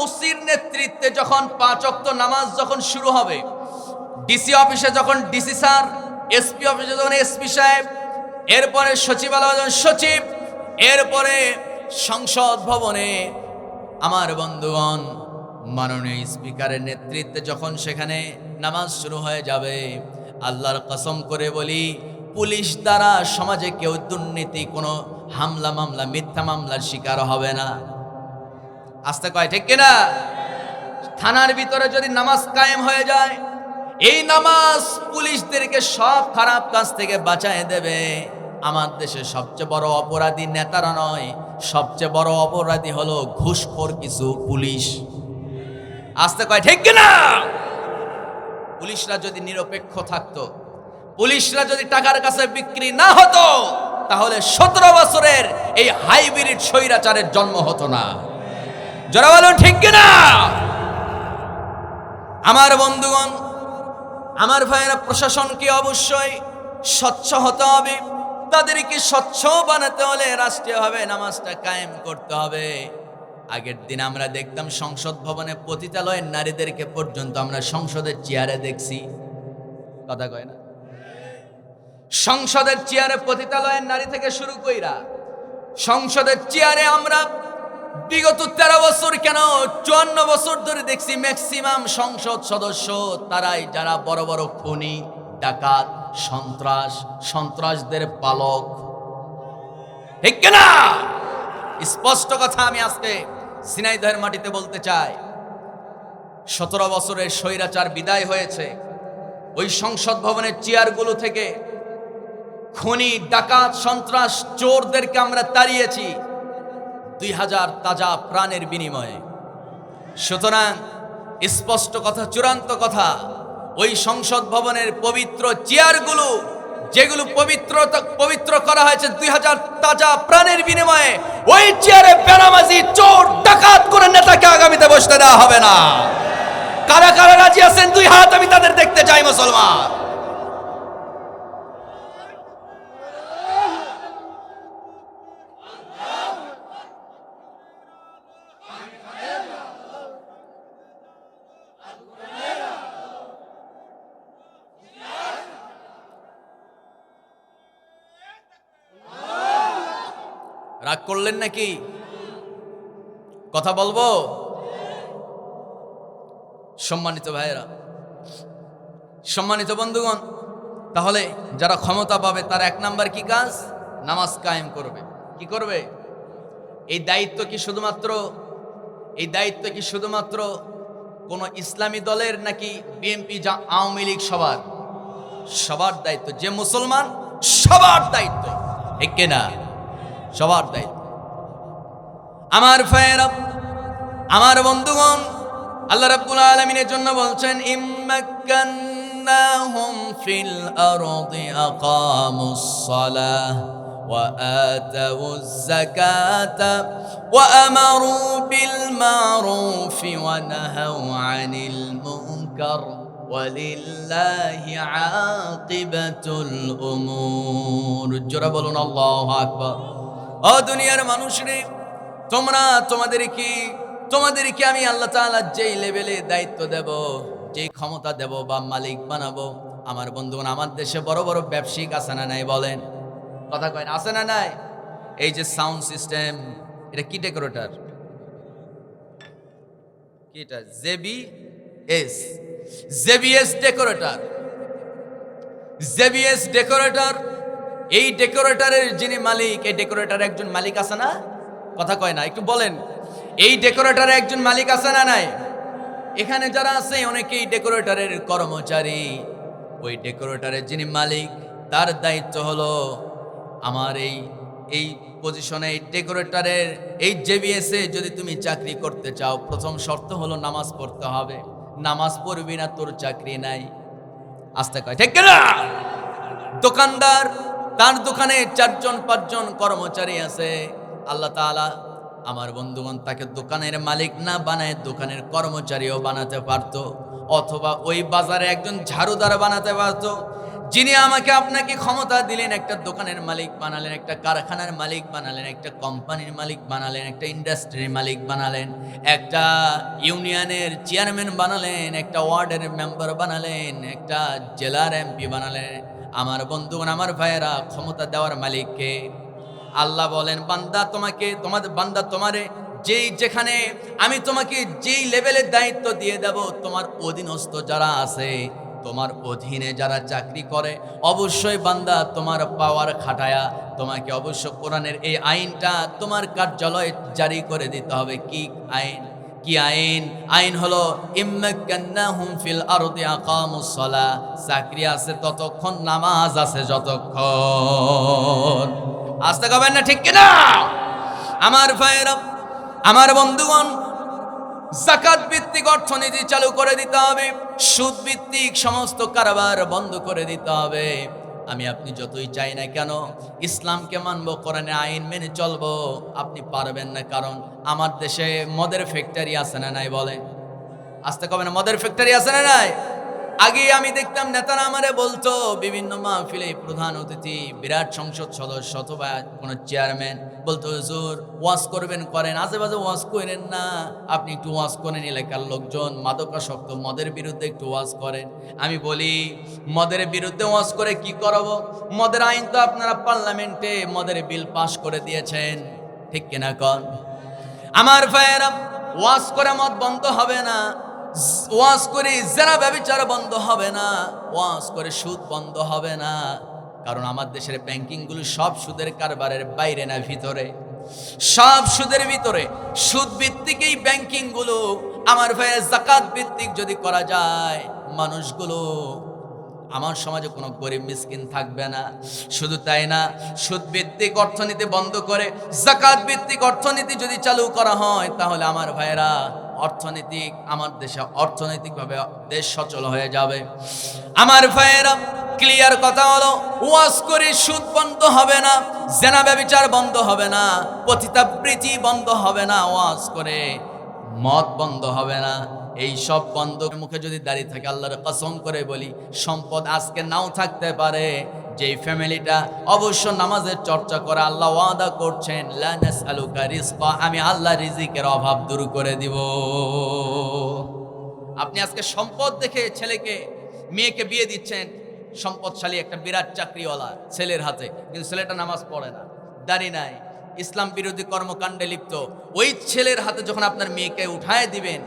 ওসির নেতৃত্বে যখন 5 ওয়াক্ত নামাজ যখন শুরু হবে, ডিসি অফিসে যখন ডিসি স্যার, এসপি অফিসে যখন এসপি সাহেব, এরপরে সচিবালয় যখন সচিব, এরপরে সংসদ ভবনে আমার বন্ধুগণ মাননীয় স্পিকারের নেতৃত্বে যখন সেখানে নামাজ শুরু হয়ে যাবে, আল্লাহর কসম করে বলি, পুলিশ দ্বারা সমাজে কেউ দুর্নীতি, কোনো হামলা মামলা, মিথ্যা মামলার শিকার হবে না। আস্তে কয় ঠিক কিনা? থানার ভিতরে যদি নামাজ কায়েম হয়ে যায়, এই নামাজ পুলিশদেরকে সব খারাপ কাজ থেকে বাঁচায় দেবে। আমার দেশে সবচেয়ে বড় অপরাধী নেতারা নয়, সবচেয়ে বড় অপরাধী হলো ঘুষখোর কিছু পুলিশ। আস্তে কয় ঠিক কিনা? পুলিশরা যদি নিরপেক্ষ থাকতো, পুলিশরা যদি টাকার কাছে বিক্রি না হতো, তাহলে 17 বছরের এই হাইব্রিড স্বৈরাচারের জন্ম হতো না। যারা বলুন ঠিক কিনা? আমার বন্ধুগণ, আমার ভাইয়েরা, প্রশাসনকে অবশ্যই স্বচ্ছ হতে হবে। তাদেরকে স্বচ্ছ বানাতে হলে রাষ্ট্রীয়ভাবে নামাজটা কায়েম করতে হবে। আগের দিন আমরা দেখতাম সংসদ ভবনে পতিতালয়ের নারীদেরকে পর্যন্ত আমরা সংসদের চেয়ারে দেখছি। কথা কয় না? সংসদের চেয়ারে পতিতালয়ের নারী থেকে শুরু কইরা সংসদের চেয়ারে আমরা বিগত 13 বছর কেন 54 বছর ধরে দেখছি ম্যাক্সিমাম সংসদ সদস্য তারাই যারা বড় বড় খুনি, ডাকাত, সন্ত্রাসদের পালক। ঠিক কিনা? স্পষ্ট কথা আমি আজকে ঝিনাইদহের মাটিতে বলতে চাই। 17 বছরের স্বৈরাচার বিদায় হয়েছে। ওই সংসদ ভবনের চেয়ারগুলো থেকে খুনি, ডাকাত, সন্ত্রাস, চোরদেরকে আমরা তাড়িয়েছি 2000 তাজা প্রাণের বিনিময়ে। সুতরাং স্পষ্ট কথা, চূড়ান্ত কথা, ওই সংসদ ভবনের পবিত্র চেয়ারগুলো, যেগুলো পবিত্র করা হয়েছে 2000 তাজা প্রাণের বিনিময়ে, ওই চেয়ারে বেনামাজি, চোর, ডাকাত করে নেতাকে আগামীতে বসতে দেওয়া হবে না। কারা কারা রাজি আছেন? 2 হাত, আমি তাদের দেখতে চাই। মুসলমান, রাগ করলেন নাকি? কথা বলবো? সম্মানিত ভাইয়েরা, সম্মানিত বন্ধুগণ, তাহলে যারা ক্ষমতা পাবে তার 1 নাম্বার কি কাজ? নামাজ কায়েম করবে। কি করবে? এই দায়িত্ব কি শুধুমাত্র কোন ইসলামী দলের, নাকি বিএনপি, আওয়ামী লীগ? সবার দায়িত্ব। যে মুসলমান সবার দায়িত্ব। ঠিক কিনা? সবার দায়িত্ব। আমার ভাইয়েরা, আমার বন্ধুগণ, আল্লাহ রাব্বুল আলামিনের জন্য বলছেন, ইম্মাক্কান্নাহুম ফিল আরদি আকামুস সালাহ ওয়া আতাউয যাকাতা ওয়া আমারু বিল মারুফি ওয়া নাহাউ আনিল মুনকার ওয়ালিল্লাহি আকিবাতুল উমুর। জোরে বলুন আল্লাহু আকবার। ও দুনিয়ার মানুষরে, তোমাদেরকে আমি আল্লাহ তাআলা যেই লেভেলে দায়িত্ব দেব, যেই ক্ষমতা দেব বা মালিক বানাবো, আমার বন্ধুগণ, আমার দেশে বড় বড় ব্যবসায়িক আছে না নাই? বলেন, কথা কয় না? আছে না নাই? এই যে সাউন্ড সিস্টেম, এটা কি ডেকোরেটর? কি এটা? JBS decorator. এই ডেকোরেটরের যিনি মালিক, এই ডেকোরেটর একজন মালিক আছে না? কথা কয় না? একটু বলেন, এই ডেকোরেটরের একজন মালিক আছে না নাই? এখানে যারা আছে অনেকেই ডেকোরেটরের কর্মচারী। ওই ডেকোরেটরের যিনি মালিক, তার দায়িত্ব হলো আমার এই পজিশনে, এই ডেকোরেটরের, এই জেবিএসে যদি তুমি চাকরি করতে চাও, প্রথম শর্ত হলো নামাজ পড়তে হবে। নামাজ পড়বি না তোর চাকরি নাই। আস্তে কয় ঠিক না? দোকানদার, তার দোকানে 4-5জন কর্মচারী আছে। আল্লাহ তাআলা আমার বন্ধুগণ তাকে দোকানের মালিক না বানায় দোকানের কর্মচারীও বানাতে পারত, অথবা ওই বাজারে একজন ঝাড়ুদার বানাতে পারত। যিনি আমাকে আপনাকে ক্ষমতা দিলেন, একটা দোকানের মালিক বানালেন, একটা কারখানার মালিক বানালেন, একটা কোম্পানির মালিক বানালেন, একটা ইন্ডাস্ট্রির মালিক বানালেন, একটা ইউনিয়নের চেয়ারম্যান বানালেন, একটা ওয়ার্ডের মেম্বার বানালেন, একটা জেলার এমপি বানালেন। আমার বন্ধুগণ, আমার ভাইয়েরা, ক্ষমতা দেওয়ার মালিককে আল্লাহ বলেন, বান্দা তোমাকে, তোমাদের বান্দা তোমারে যেখানে আমি তোমাকে যেই লেভেলের দায়িত্ব দিয়ে দেব, তোমার অধীনস্থ যারা আছে, তোমার অধীনে যারা চাকরি করে, অবশ্যই বান্দা তোমার পাওয়ার খাটায়া তোমাকে অবশ্য কোরআনের এই আইনটা তোমার কার্যালয়ে জারি করে দিতে হবে। কি আইন? কি আইন? আইন হলো ইম্মাক্কান্নাহুম ফিল আরদি আকামুস সালাহ। চাকরি আছে ততক্ষণ, নামাজ আছে যতক্ষণ। আস্তে কবেন না, ঠিক কিনা? আমার ভাইয়েরা, আমার বন্ধুগণ, যাকাত ভিত্তিক অর্থনীতি চালু করে দিতে হবে, সুদ ভিত্তিক সমস্ত কারবার বন্ধ করে দিতে হবে। আমি আপনি যতই চাই না কেন ইসলামকে মানবো, কোরআনের আইন মেনে চলবো, আপনি পারবেন না। কারণ আমার দেশে মদের ফ্যাক্টরি আছে না নাই? বলে আস্তে কবে না, মদের ফ্যাক্টরি আছে না নাই? আগে আমি দেখতাম নেতারা আমারে বলতো বিভিন্ন মাহফিলে, প্রধান অতিথি, বিরাট সংসদ সদস্য অথবা কোনো চেয়ারম্যান বলতো, হুজুর ওয়াজ করবেন, করেন, আজেবাজে ওয়াজ করেন না, আপনি একটু ওয়াজ করেন, এলাকার লোকজন মাদকাসক্ত মদের বিরুদ্ধে একটু ওয়াজ করেন। আমি বলি, মদের বিরুদ্ধে ওয়াজ করে কি করাবো? মদের আইন তো আপনারা পার্লামেন্টে মদের বিল পাশ করে দিয়েছেন, ঠিক কিনা কন? আমার ভাইয়েরা, ওয়াজ করে মদ বন্ধ হবে না, ওয়াজ করে যারা ব্যভিচার বন্ধ হবে না, ওয়াজ করে সুদ বন্ধ হবে না। কারণ আমার দেশের ব্যাংকিংগুলো সব সুদের কারবারের বাইরে না ভিতরে? সব সুদের ভিতরে। সুদ ভিত্তিক এই ব্যাংকিংগুলো আমার ভাই যাকাত ভিত্তিক যদি করা যায়, মানুষগুলো, আমার সমাজে কোনো গরিব মিসকিন থাকবে না। শুধু তাই না, সুদ ভিত্তিক অর্থনীতি বন্ধ করে যাকাত ভিত্তিক অর্থনীতি যদি চালু করা হয়, তাহলে আমার ভাইয়েরা অর্থনৈতিক, আমার দেশে অর্থনৈতিকভাবে দেশ সচল হয়ে যাবে। আমার ভাইয়েরা, ক্লিয়ার কথা হলো, ওয়াজ করে সুদ বন্ধ হবে না, জেনা ব্যভিচার বন্ধ হবে না, পতিতাবৃত্তি বন্ধ হবে না, ওয়াজ করে মদ বন্ধ হবে না। এই সব বন্ধ মুখে যদি দাঁড়িয়ে থাকে, আল্লাহর কসম করে বলি, সম্পদ আজকে নাও থাকতে পারে, যেই ফ্যামিলিটা অবশ্য নামাজের চর্চা করে, আল্লাহ ওয়াদা করছেন, লা নাসআলুকা রিজকা, আমি আল্লাহ রিজিকের অভাব দূর করে দিব। আপনি আজকে সম্পদ দেখে ছেলেকে, মেয়েকে বিয়ে দিচ্ছেন, সম্পদশালী একটা বিরাট চাকরিওয়ালা ছেলের হাতে, কিন্তু ছেলেটা নামাজ পড়ে না, দাড়ি নাই, ইসলাম বিরোধী কর্মকাণ্ডে লিপ্ত। ওই ছেলের হাতে যখন আপনার মেয়েকে উঠায় দিবেন,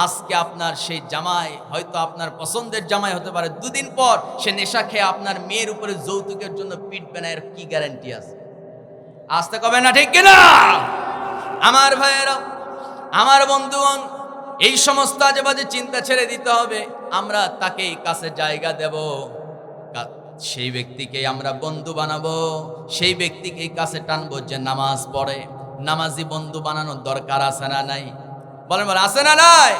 আজকে আপনার সেই জামাই হয়তো আপনার পছন্দের জামাই হতে পারে, দুদিন পর সে নেশা খেয়ে আপনার মেয়ের উপরে যৌতুকের জন্য পিটবে না, এর কি গ্যারান্টি আছে? আসতে কবে না, ঠিক কিনা? আমার ভাইয়েরা, আমার বন্ধুগণ, এই সমস্ত আজেবাজে চিন্তা ছেড়ে দিতে হবে। আমরা তাকেই কাছে জায়গা দেব, সেই ব্যক্তিকে আমরা বন্ধু বানাবো, সেই ব্যক্তিকে কাছে টানবো যে নামাজ পড়ে। নামাজি বন্ধু বানানোর দরকার আছে না নাই? বলেন বলেন, আছে না নাই?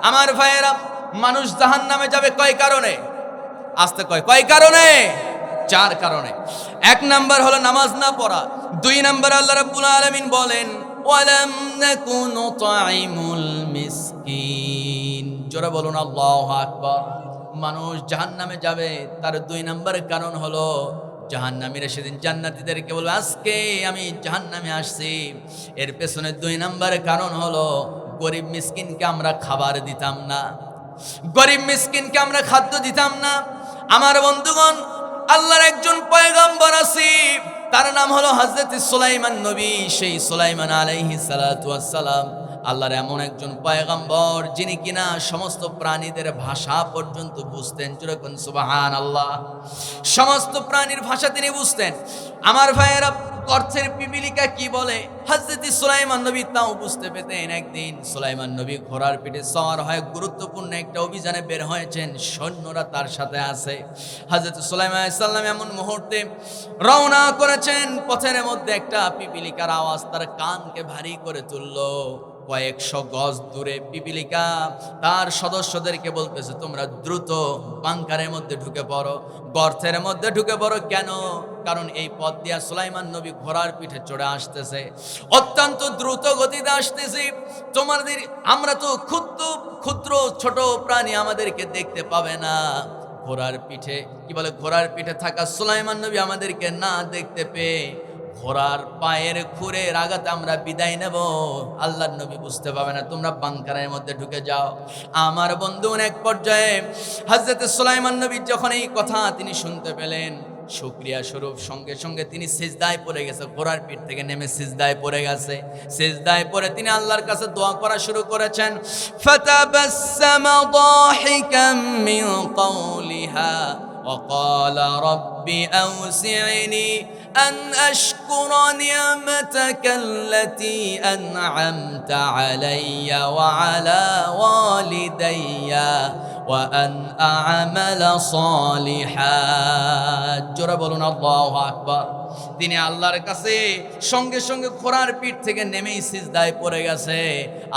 আমার ভাইয়েরা, মানুষ জাহান্নামে যাবে কয় কারণে? আসতে কয় কারণে? 4 কারণে। 1 নাম্বার হলো নামাজ না পড়া। 2 নাম্বার আল্লাহ রাব্বুল আলামিন বলেন, ওয়ালাম নাকুনু তাইমুল মিসকিন। জোরে বলুন আল্লাহু আকবার। মানুষ জাহান্নামে যাবে, তার 2 নাম্বার কারণ হলো, জাহান্নামীরা সেদিন জান্নাতীদেরকে বলবে, আজকে আমি জাহান্নামে আসছি। এর পেছনে 2 নাম্বার কারণ হলো, গরিব মিসকিনকে আমরা খাবার দিতাম না, গরিব মিসকিনকে আমরা খাদ্য দিতাম না। আমার বন্ধুগণ, আল্লাহর একজন পয়গম্বর আছে, তার নাম হলো হযরত সুলাইমান নবী। সেই সুলাইমান আলাইহিস সালাতু ওয়াস সালাম আল্লাহর এমন একজন পয়গম্বর, যিনি কিনা সমস্ত প্রাণীদের ভাষা পর্যন্ত বুঝতেন। যেরকম সুবহানাল্লাহ, সমস্ত প্রাণীর ভাষা তিনি বুঝতেন। আমার ভাইয়েরা, অর্থের পিপিলিকা কি বলে হযরত সুলাইমান নবী তাও বুঝতে পেতেন। একদিন সুলাইমান নবী ঘোড়ার পিঠে সওয়ার হয়ে গুরুত্বপূর্ণ একটা অভিযানে বের হয়েছেন, সৈন্যরা তার সাথে আছে। হযরত সুলাইমান আলাইহিস সালাম এমন মুহূর্তে রওনা করেছেন, পথের মধ্যে একটা পিপিলিকার আওয়াজ তার কানকে ভারী করে তুলল। কয়েকশো গজ দূরে পিপিলিকা তার সদস্যদেরকে বলতেছে, তোমরা দ্রুত বাংকারের মধ্যে ঢুকে পড়ো, গর্তের মধ্যে ঢুকে পড়ো। কেন? কারণ এই পথ দিয়া সুলাইমান নবী ঘোড়ার পিঠে চড়ে আসতেছে, অত্যন্ত দ্রুত গতিতে আসতেছি। তোমাদের আমরা তো ক্ষুদ্র ক্ষুদ্র ছোট প্রাণী, আমাদেরকে দেখতে পাবে না। ঘোড়ার পিঠে কি বলে, ঘোড়ার পিঠে থাকা সুলাইমান নবী আমাদেরকে না দেখতে পেয়ে ঘোড়ার পায়ের খুরের আঘাতে আমরা বিদায় নেব, আল্লাহর নবী বুঝতে পাবে না, তোমরা বাংকারের মধ্যে ঢুকে যাও। আমার বন্ধু, এক পর্যায়ে হযরত সুলাইমান নবী যখন এই কথা তিনি শুনতে পেলেন, শুকরিয়া স্বরূপ সঙ্গে সঙ্গে তিনি সিজদায় পড়ে গেছে, ঘোড়ার পিঠ থেকে নেমে সিজদায় পড়ে গেছে। সিজদায় পড়ে তিনি আল্লাহর কাছে দোয়া করা শুরু করেছেন। ফাতাবাসসামা দাহিকাম মিন কওলিহা وقال رب أوسعني أن أشكر نعمتك التي أنعمت علي وعلى والدي وأن أعمل صالحا জোরে বলুন আল্লাহু আকবার। তিনি আল্লাহর কাছে সঙ্গে সঙ্গে ঘোড়ার পিঠ থেকে নেমেই সিজদায় পড়ে গেছে।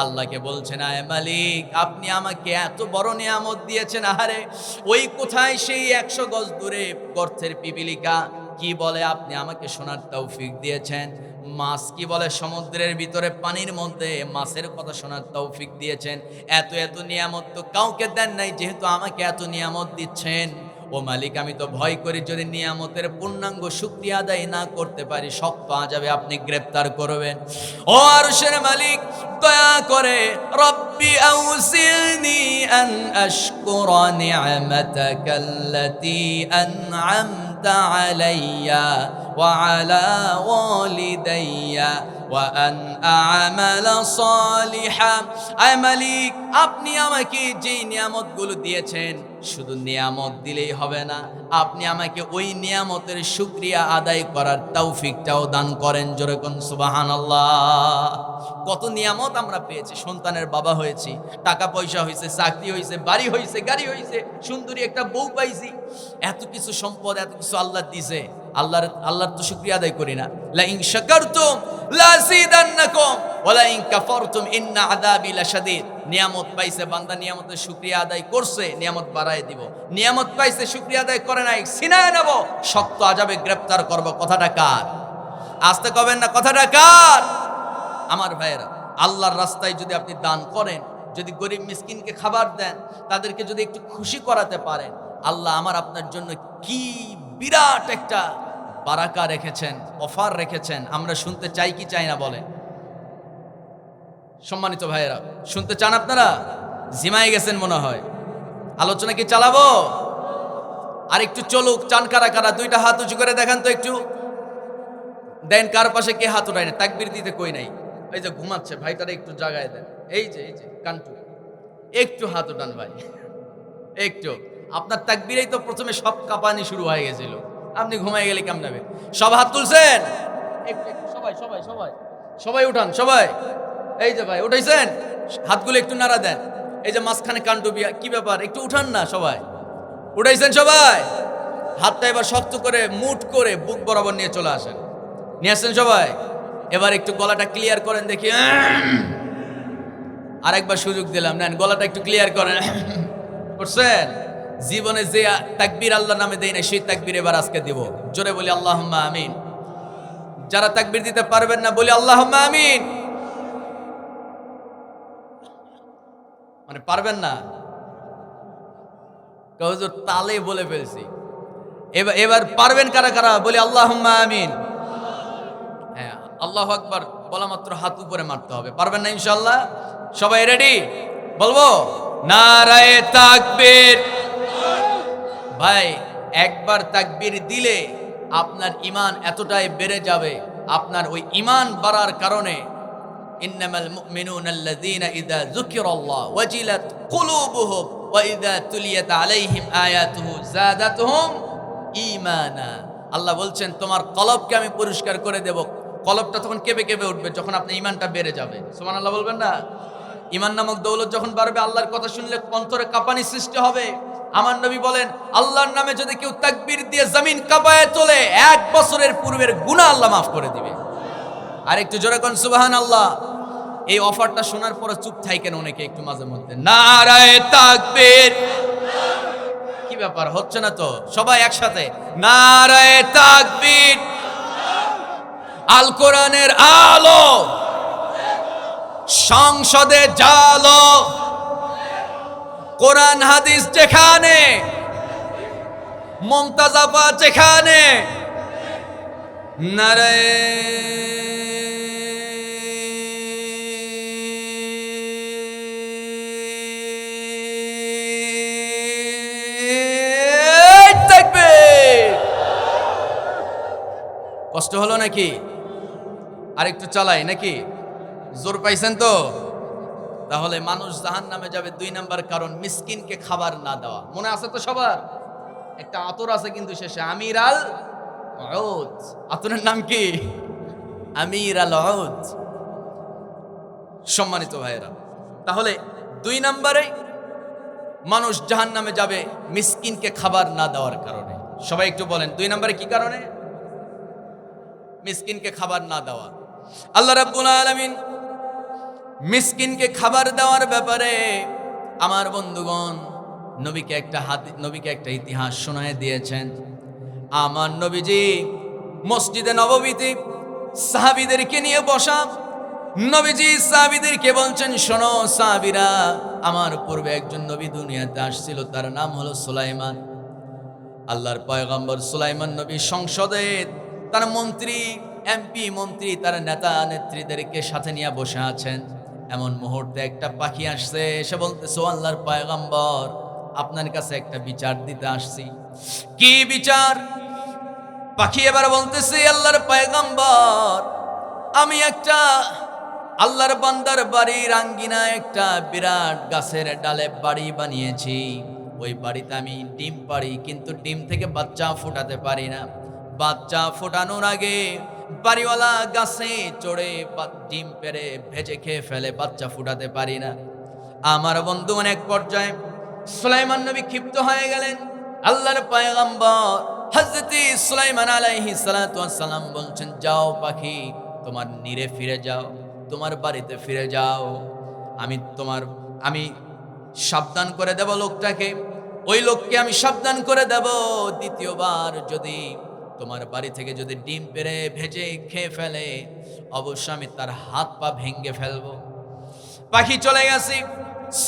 আল্লাহকে বলছেন, আয় মালিক, আপনি আমাকে এত বড় নিয়ামত দিয়েছেন। আহারে, ওই কোথায় সেই 100 গজ দূরে গর্তের পিপিলিকা কি বলে আপনি আমাকে শোনার তৌফিক দিয়েছেন। মাছ কি বলে সমুদ্রের ভিতরে পানির মধ্যে মাছের কথা শোনার তৌফিক দিয়েছেন। এত এত নিয়ামত তো কাউকে দেন নাই, যেহেতু আমাকে এত নিয়ামত দিচ্ছেন। ও মালিক, আমি তো ভয় করি যদি নিয়ামতের পূর্ণাঙ্গ শুকরিয়া আদায় না করতে পারি, শক্ত আযাবে আপনি গ্রেফতার করবেন। ও আরশের মালিক, দয়া করে রব্বি আউসিলনি আন আশকুরা নি'মাতাকাল্লাতী আন'আমতা আলাইয়া ওয়া আলা ওয়ালিদাইয়া ওয়া আন আ'মালা সালিহান। আয় মালিক, আপনি আমাকে যে নিয়ামতগুলো দিয়েছেন, শুধু নিয়ামত দিলেই হবে না, আপনি আমাকে ওই নিয়ামতের শুকরিয়া আদায় করার তৌফিকটাও দান করেন। জোরে কোন সুবহানাল্লাহ। কত নিয়ামত আমরা পেয়েছি, সন্তানের বাবা হয়েছি, টাকা পয়সা হয়েছে, চাকরি হয়েছে, বাড়ি হয়েছে, গাড়ি হয়েছে, সুন্দরী একটা বউ পাইছি, এত কিছু সম্পদ, এত কিছু আল্লাহ দিয়েছে। আল্লাহর তো শুকরিয়া আদায় করি না। লা ইন শাকারতুম লাযিদান্নাকুম ওয়া লা ইন কাফারতুম ইন্না আযাবি লাশাদীদ। নিয়ামত পাইছে বান্দা, নিয়ামতের শুকরিয়া আদায় করছে, নিয়ামত বাড়ায় দিব। নিয়ামত পাইছে, শুকরিয়া আদায় করে নাই, সিনায় নেব, শক্ত আযাবে গ্রেফতার করব। কথাটা কার? আসতে কবেন না, কথাটা কার? আমার ভাইয়েরা, আল্লাহর রাস্তায় যদি আপনি দান করেন, যদি গরিব মিসকিনকে খাবার দেন, তাদেরকে যদি একটু খুশি করাতে পারেন, আল্লাহ আমার আপনার জন্য কি বিরাট একটা বারাকা রেখেছেন, অফার রেখেছেন। আমরা শুনতে চাই কি চাই না বলেন? সম্মানিত ভাইয়েরা, শুনতে চান আপনারা? জিমাই গেছেন মনে হয়। আলোচনা কি চালাবো? আর একটু চলুক। চান কারা কারা? দুইটা হাত উঁচু করে দেখান তো একটু। দেন, কার পাশে কে হাত উঠায় না? তাকবীর দিতে কই নাই। এই যে ঘুমাচ্ছে ভাইটারে একটু জাগায় দেন। এই যে কান্টু, একটু হাত উঠান ভাই, একটু। আপনার তাকবীরেই তো প্রথমে সব কাঁপানি শুরু হয়ে গেছিল, আপনি ঘুমাই গেলে কেমন হবে? সব হাত তুলছেন? একটু সবাই সবাই সবাই সবাই উঠান, সবাই। এই যে ভাই উঠাইছেন, হাতগুলো একটু নাড়া দেন। এই যে মাঝখানে কান্টু বিয়া, কি ব্যাপার? একটু উঠান না সবাই। উঠাইছেন সবাই? হাতটা এবার শক্ত করে মুঠ করে বুক বরাবর নিয়ে চলে আসেন। নিয়ে আসছেন সবাই? এবার একটু গলাটা ক্লিয়ার করেন দেখি। আরেকবার সুযোগ দিলাম, নেন, গলাটা একটু ক্লিয়ার করেন। করছেন? জীবনে যে তাকবীর আল্লাহর নামে দেই না, সেই তাকবীর এবার আজকে দিব। জোরে বলি আল্লাহুম্মা আমিন। যারা তাকবীর দিতে পারবেন না, বলি আল্লাহুম্মা আমিন। মানে পারবেন না, হুজুর তালে বলে ফেলছি। এবার পারবেন কারা কারা? বলি আল্লাহুম্মা আমিন। হ্যাঁ, আল্লাহু আকবার বলা মাত্র হাত উপরে মারতে হবে। পারবেন না ইনশাআল্লাহ? সবাই রেডি? বলবো নারায়ে তাকবীর। ভাই, একবার তাকবীর দিলে আপনার ঈমান এতটাই বেড়ে যাবে, আপনার ওই ঈমান বাড়ার কারণে ইন্নামাল মুমিনুনা আল্লাযীনা ইযা যুকিরাল্লাহু ওয়াজিলাত কুলুবুহুম ওয়া ইযা তুলিয়াত আলাইহিম আয়াতুহু যাদাতুহুম ঈমানা। আল্লাহ বলছেন, তোমার কলবকে আমি পরিষ্কার করে দেব। কলবটা তখন কেঁপে কেঁপে উঠবে যখন আপনার ঈমানটা বেড়ে যাবে। সুবহানাল্লাহ বলবেন না? ঈমান নামক দৌলত যখন বাড়বে, আল্লাহর কথা শুনলে অন্তরে কাঁপানি সৃষ্টি হবে। আমার নবী বলেন, আল্লাহর নামে যদি কেউ তাকবীর দিয়ে জমিন কাঁপায় তোলে, 1 বছরের পূর্বের গুনাহ আল্লাহ মাফ করে দিবে। আর একটু জোরে কোন সুবহানাল্লাহ। এই অফারটা শোনার পরে চুপ থাকেন অনেকে একটু মাঝে মধ্যে। নারায়ে তাকবীর। কি ব্যাপার, হচ্ছে না তো? সবাই একসাথে নারায়ে তাকবীর। আল কোরআনের আলো সংসদে জালো, কোরআন হাদিস যেখানে, মুমতাজাফা যেখানে, নারায়ে তাকবীর। কষ্ট হলো নাকি? আরেকটু চালাই নাকি? জোর পাইছেন তো? তাহলে মানুষ জাহান্নামে যাবে 2 নাম্বার কারণ মিসকিনকে খাবার না দেওয়া। মনে আছে তো সবার? একটা আতর আছে কিন্তু শেষে, আমির আল উদ। আতরের নাম কি? আমির আল উদ। সম্মানিত ভাইয়েরা, তাহলে 2 নাম্বারে মানুষ জাহান্নামে যাবে মিসকিনকে খাবার না দেওয়ার কারণে। সবাই একটু বলেন 2 নাম্বারে কি কারণে? মিসকিনকে খাবার না দেওয়া। আল্লাহ রাব্বুল আলামিন মিসকিনকে খাবার দেওয়ার ব্যাপারে আমার বন্ধুগণ নবীকে একটা ইতিহাস শোনায় দিয়েছেন। আমার নবীজি মসজিদে নববীতে সাহাবীদেরকে নিয়ে বসা। নবীজি সাহাবীদেরকে বলছেন, শোনো সাহাবীরা, আমার পূর্বে একজন নবী দুনিয়াতে আসছিল, তার নাম হলো সুলাইমান। আল্লাহর পয়গম্বর সুলাইমান নবী সংসদে তার মন্ত্রী, এমপি, মন্ত্রী, তার নেতা নেত্রীদেরকে সাথে নিয়ে বসে আছেন। এমন মুহূর্তে একটা পাখি আসছে, এসে বলতেছে, আল্লাহর পয়গম্বর, আপনার কাছে একটা বিচার দিতে আসছি। কি বিচার? পাখি এবার বলতেছে, আল্লাহর পয়গম্বর, আমি একটা আল্লাহর বান্দার বাড়ির আঙ্গিনায় একটা বিরাট গাছের ডালে বাড়ি বানিয়েছি। ওই বাড়িতে আমি ডিম পাড়ি, কিন্তু ডিম থেকে বাচ্চা ফোটাতে পারি না। বাচ্চা ফোটানোর আগে বাড়িওয়ালা গাছে চড়ে ডিম পেড়ে ভেজে খেয়ে ফেলে, বাচ্চা ফুটাতে পারি না। আমার বন্ধু অনেক পর্যায়ে সুলাইমান নবী ক্ষিপ্ত হয়ে গেলেন। আল্লাহর পয়গম্বর হযরত সুলাইমান আলাইহিস সালাতু ওয়াস সালাম বলছেন, যাও পাখি, তোমার নিরে ফিরে যাও, তোমার বাড়িতে ফিরে যাও। আমি সাবধান করে দেব লোকটাকে, ওই লোককে আমি সাবধান করে দেব, দ্বিতীয়বার যদি তোমার বাড়ি থেকে যদি ডিম পেড়ে ভেজে খেয়ে ফেলে, অবশ্য আমি তার হাত পা ভেঙে ফেলবো। পাখি চলে গেছে।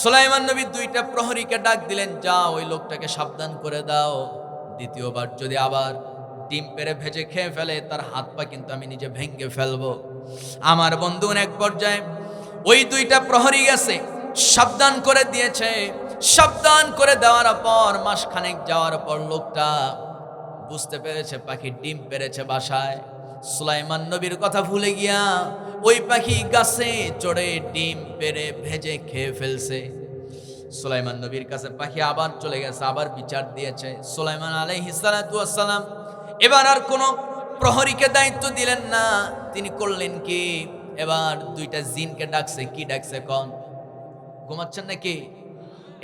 সুলাইমান নবী 2টা প্রহরীকে ডাক দিলেন, যাও ওই লোকটাকে সাবধান করে দাও, দ্বিতীয়বার যদি আবার ডিম পেড়ে ভেজে খেয়ে ফেলে, তার হাত পা কিন্তু আমি নিজে ভেঙে ফেলবো। আমার বন্ধু এক পর্যায়ে ওই 2টা প্রহরী গেছে, সাবধান করে দিয়েছে। সাবধান করে দেওয়ার পর মাসখানেক যাওয়ার পর লোকটা বুঝতে পেরেছে পাখি ডিম পেড়েছে বাসায়। সুলাইমান নবীর কথা ভুলে গিয়া ওই পাখি গাছে চড়ে ডিম পেড়ে ভেজে খেয়ে ফেলছে। সুলাইমান নবীর কাছে পাখি আবার চলে গেছে, আবার বিচার দিয়েছে। সুলাইমান আলাইহিস সালাতু ওয়াস সালাম এবার আর কোনো প্রহরীকে দায়িত্ব দিলেন না। তিনি করলেন কি, এবার 2টা জিনকে ডাকছে। কি ডাকছে কোন? ঘুমাচ্ছেন নাকি?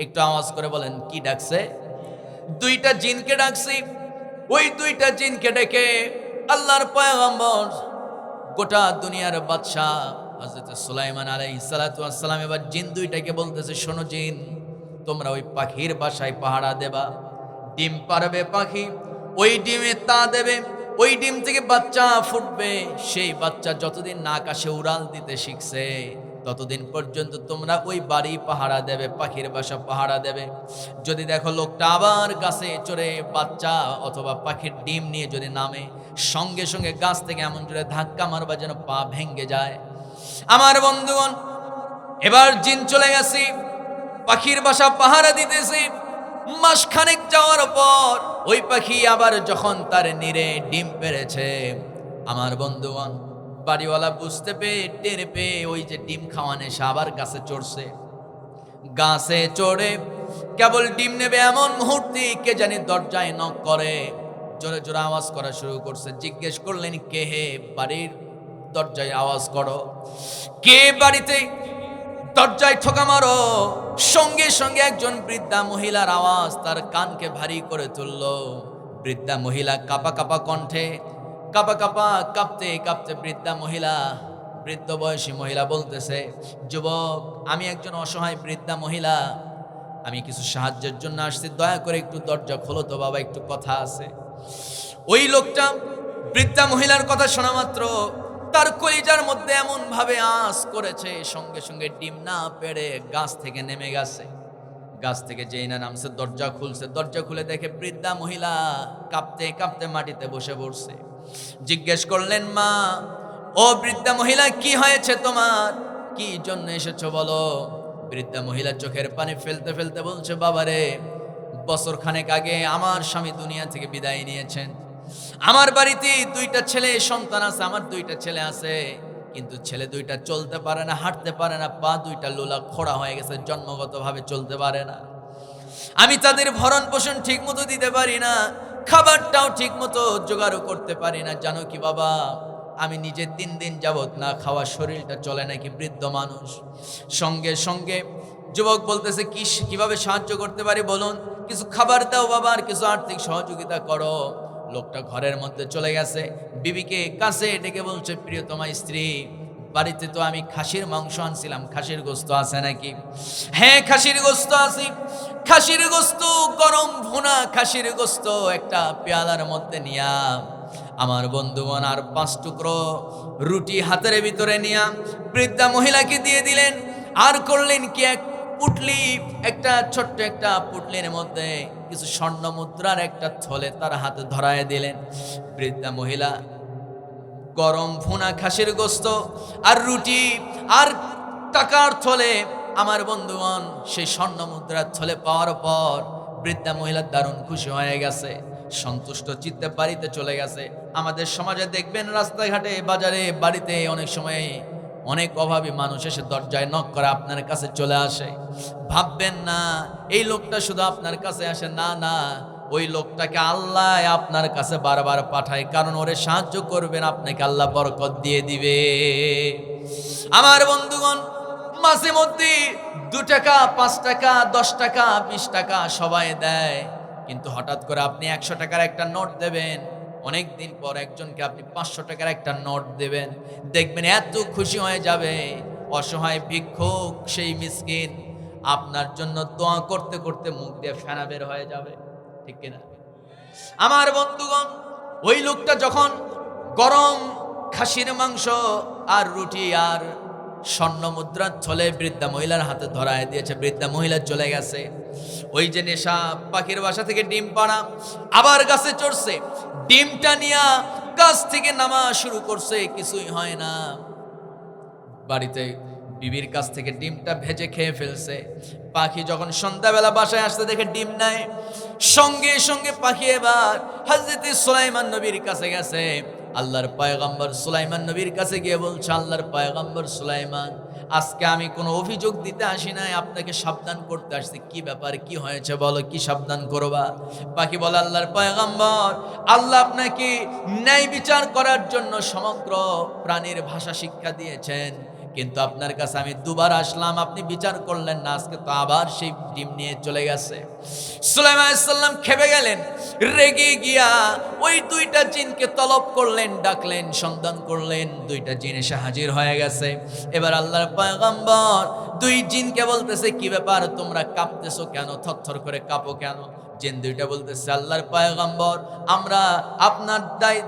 একটু আওয়াজ করে বলেন, কি ডাকছে? 2টা জিনকে ডাকছে। ওই 2টা জিনকে ডেকে আল্লাহর পয়গম্বর, গোটা দুনিয়ার বাদশা হযরত সুলাইমান আলাইহিস সালাতু ওয়াস সালাম এবার জিন 2টাকে বলতেছে, শোনো জিন, তোমরা ওই পাখির বাসায় পাহারা দেবা। ডিম পারবে পাখি, ওই ডিমে তা দেবে, ওই ডিম থেকে বাচ্চা ফুটবে। সেই বাচ্চা যতদিন না আকাশে উড়াল দিতে শিখছে, ততদিন পর্যন্ত তোমরা ওই বাড়ি পাহারা দেবে, পাখির বাসা পাহারা দেবে। যদি দেখো লোকটা আবার গাছে চড়ে বাচ্চা অথবা পাখির ডিম নিয়ে যদি নামে, সঙ্গে সঙ্গে গাছ থেকে এমন জোরে ধাক্কা মারবা যেন পা ভেঙে যায়। আমার বন্ধুগণ, এবার জিন চলে গেছে, পাখির বাসা পাহারা দিতেছে। মাসখানেক যাওয়ার পর ওই পাখি আবার যখন তার নিরে ডিম পেড়েছে, আমার বন্ধুগণ, বাড়িওয়ালা বুঝতে পেয়ে টের পেয়ে ওই যে ডিম খাওয়ানে সে আবার গাছে চড়ছে। গাছে চড়ে কেবল ডিম নেবে এমন মুহূর্তে কে জানি দরজায় নক করে, জোরে জোরে আওয়াজ করা শুরু করছে। জিজ্ঞেস করলেন, কে হে? বাড়ির দরজায় আওয়াজ করো। কে বাড়িতে? দরজায় ঠোকা মারো। সঙ্গে সঙ্গে একজন বৃদ্ধা মহিলার আওয়াজ তার কানকে ভারী করে তুলল। বৃদ্ধা মহিলা কাঁপা কাঁপা কণ্ঠে, কাঁপতে কাঁপতে বৃদ্ধা মহিলা বৃদ্ধ বয়সী মহিলা বলতেছে, যুবক, আমি একজন অসহায় বৃদ্ধা মহিলা, আমি কিছু সাহায্যের জন্য আসছি, দয়া করে একটু দরজা খোলো তো বাবা, একটু কথা আছে। ওই লোকটা বৃদ্ধা মহিলার কথা শোনা মাত্র তার কলিজার মধ্যে এমন ভাবে আঁচ করেছে, সঙ্গে সঙ্গে ডিম না পেড়ে গাছ থেকে নেমে গেছে। গাছ থেকে যেই না নামছে, দরজা খুলছে, দরজা খুলে দেখে বৃদ্ধা মহিলা কাঁপতে কাঁপতে মাটিতে বসে পড়ছে। জিজ্ঞেস করলেন, মা, ও বৃদ্ধা মহিলা, কি হয়েছে তোমার, কি জন্য এসেছো বলো? বৃদ্ধা মহিলা চোখের পানি ফেলতে ফেলতে বলছে, বাবারে, বছর খানেক আগে আমার স্বামী দুনিয়া থেকে বিদায় নিয়েছেন। আমার বাড়িতে দুইটা ছেলে সন্তান আছে, আমার দুইটা ছেলে আছে, কিন্তু ছেলে দুইটা চলতে পারে না, হাঁটতে পারে না, পা দুইটা লোলা খোড়া হয়ে গেছে, জন্মগতভাবে চলতে পারে না। আমি তাদের ভরণ পোষণ ঠিক মতো দিতে পারি না, খাবারটাও ঠিক মতো জোগাড়ও করতে পারি না। জানো কি বাবা, আমি নিজে 3 দিন যাবত না খাওয়া, শরীরটা চলে নাকি, বৃদ্ধ মানুষ। সঙ্গে সঙ্গে যুবক বলতেছে, কিভাবে সাহায্য করতে পারি বলুন, কিছু খাবার দাও বাবা, আর কিছু আর্থিক সহযোগিতা করো। লোকটা ঘরের মধ্যে চলে গেছে, বিবিকে কাছে ডেকে বলছে, প্রিয়তমা স্ত্রী, বাড়িতে তো আমি খাসির মাংস আনছিলাম, খাসির গোস্ত আছে নাকি? হ্যাঁ, খাসির গোস্ত আছে। খাসির গোস্ত, গরম ভুনা খাসির গোস্ত একটা পেয়ালার মধ্যে নিয়া আমার বন্ধুগণ আর 5 টুকরো রুটি হাতের ভিতরে নিয়া বৃদ্ধা মহিলাকে দিয়ে দিলেন। আর করলেন কি, এক পুটলি, একটা ছোট্ট একটা পুটলির মধ্যে কিছু স্বর্ণ মুদ্রার একটা থলে তার হাতে ধরায় দিলেন। বৃদ্ধা মহিলা গরম ভুনা খাসির গোস্ত আর রুটি আর টাকার থলে, আমার বন্ধুগণ সেই স্বর্ণ মুদ্রার থলে পাওয়ার পর বৃদ্ধা মহিলা দারুণ খুশি হয়ে গেছে, সন্তুষ্ট চিত্তে বাড়িতে চলে গেছে। আমাদের সমাজে দেখবেন, রাস্তাঘাটে, বাজারে, বাড়িতে অনেক সময় অনেক অভাবী মানুষ এসে দরজায় নক করে আপনার কাছে চলে আসে। ভাববেন না এই লোকটা শুধু আপনার কাছে আসে, না না, ওই লোকটাকে আল্লাহ আপনার কাছে বারবার পাঠায়, কারণ ওরে সাহায্য করবেন, আপনাকে আল্লাহ বরকত দিয়ে দিবে। আমার বন্ধুগণ, মাঝে মধ্যে 2 টাকা, 5 টাকা, 10 টাকা, 20 টাকা সবাই দেয়, কিন্তু হঠাৎ করে আপনি 100 টাকার একটা নোট দেবেন, অনেক দিন পর একজনকে আপনি 500 টাকার একটা নোট দেবেন, দেখবেন এত খুশি হয়ে যাবে। অসহায় ভিক্ষুক, সেই মিসকিন আপনার জন্য দোয়া করতে করতে মুখ দিয়ে ফেনা বের হয়ে যাবে, ঠিক কিনা? আমার বন্ধুগণ, ওই লোকটা যখন গরম খাসির মাংস আর রুটি আর স্বর্ণ মুদ্রার থলে বৃদ্ধা মহিলার হাতে ধরায় দিয়েছে, বৃদ্ধা মহিলা চলে গেছে। ওই যে নেশা পাখির বাসা থেকে ডিম পাড়া, আবার গাছে চড়ছে, ডিমটা নিয়ে গাছ থেকে নামা শুরু করছে, কিছুই হয় না। বাড়িতে বিবির কাছ থেকে ডিমটা ভেজে খেয়ে ফেলছে। পাখি যখন সন্ধ্যাবেলা বাসায় আসতে দেখে ডিম নাই, সঙ্গে সঙ্গে পাখি এবার হযরত সুলাইমান নবীর কাছে গেছে। আল্লাহর পয়গম্বর সুলাইমান নবীর কাছে গিয়ে বলছে, আল্লাহর পয়গম্বর সুলাইমান, আজকে আমি কোনো অভিযোগ দিতে আসি নাই, আপনাকে সাবধান করতে আসছি। কি ব্যাপার, কি হয়েছে বলো, কি সাবধান করবা? পাখি বলে, আল্লাহর পয়গম্বর, আল্লাহ আপনাকে ন্যায় বিচার করার জন্য সমগ্র প্রাণীর ভাষা শিক্ষা দিয়েছেন, কিন্তু আপনার কাছে আমি 2 বার আসলাম, আপনি বিচার করলেন না, আজকে তো আবার সেই ডিম নিয়ে চলে গেছে। সুলাইমান আলাইহিস সালাম খেপে গেলেন, রেগে গিয়া ওই 2টা জিনকে তলব করলেন, ডাকলেন, সন্ধান করলেন, 2টা জিন এসে হাজির হয়ে গেছে। এবার আল্লাহর পয়গম্বর 2 জিনকে বলতেছে, কি ব্যাপার, তোমরা কাঁপতেছো কেন, থরথর করে কাঁপো কেন? জিন 2টা বলতেছে, আল্লাহর পয়গম্বর, আমরা আপনার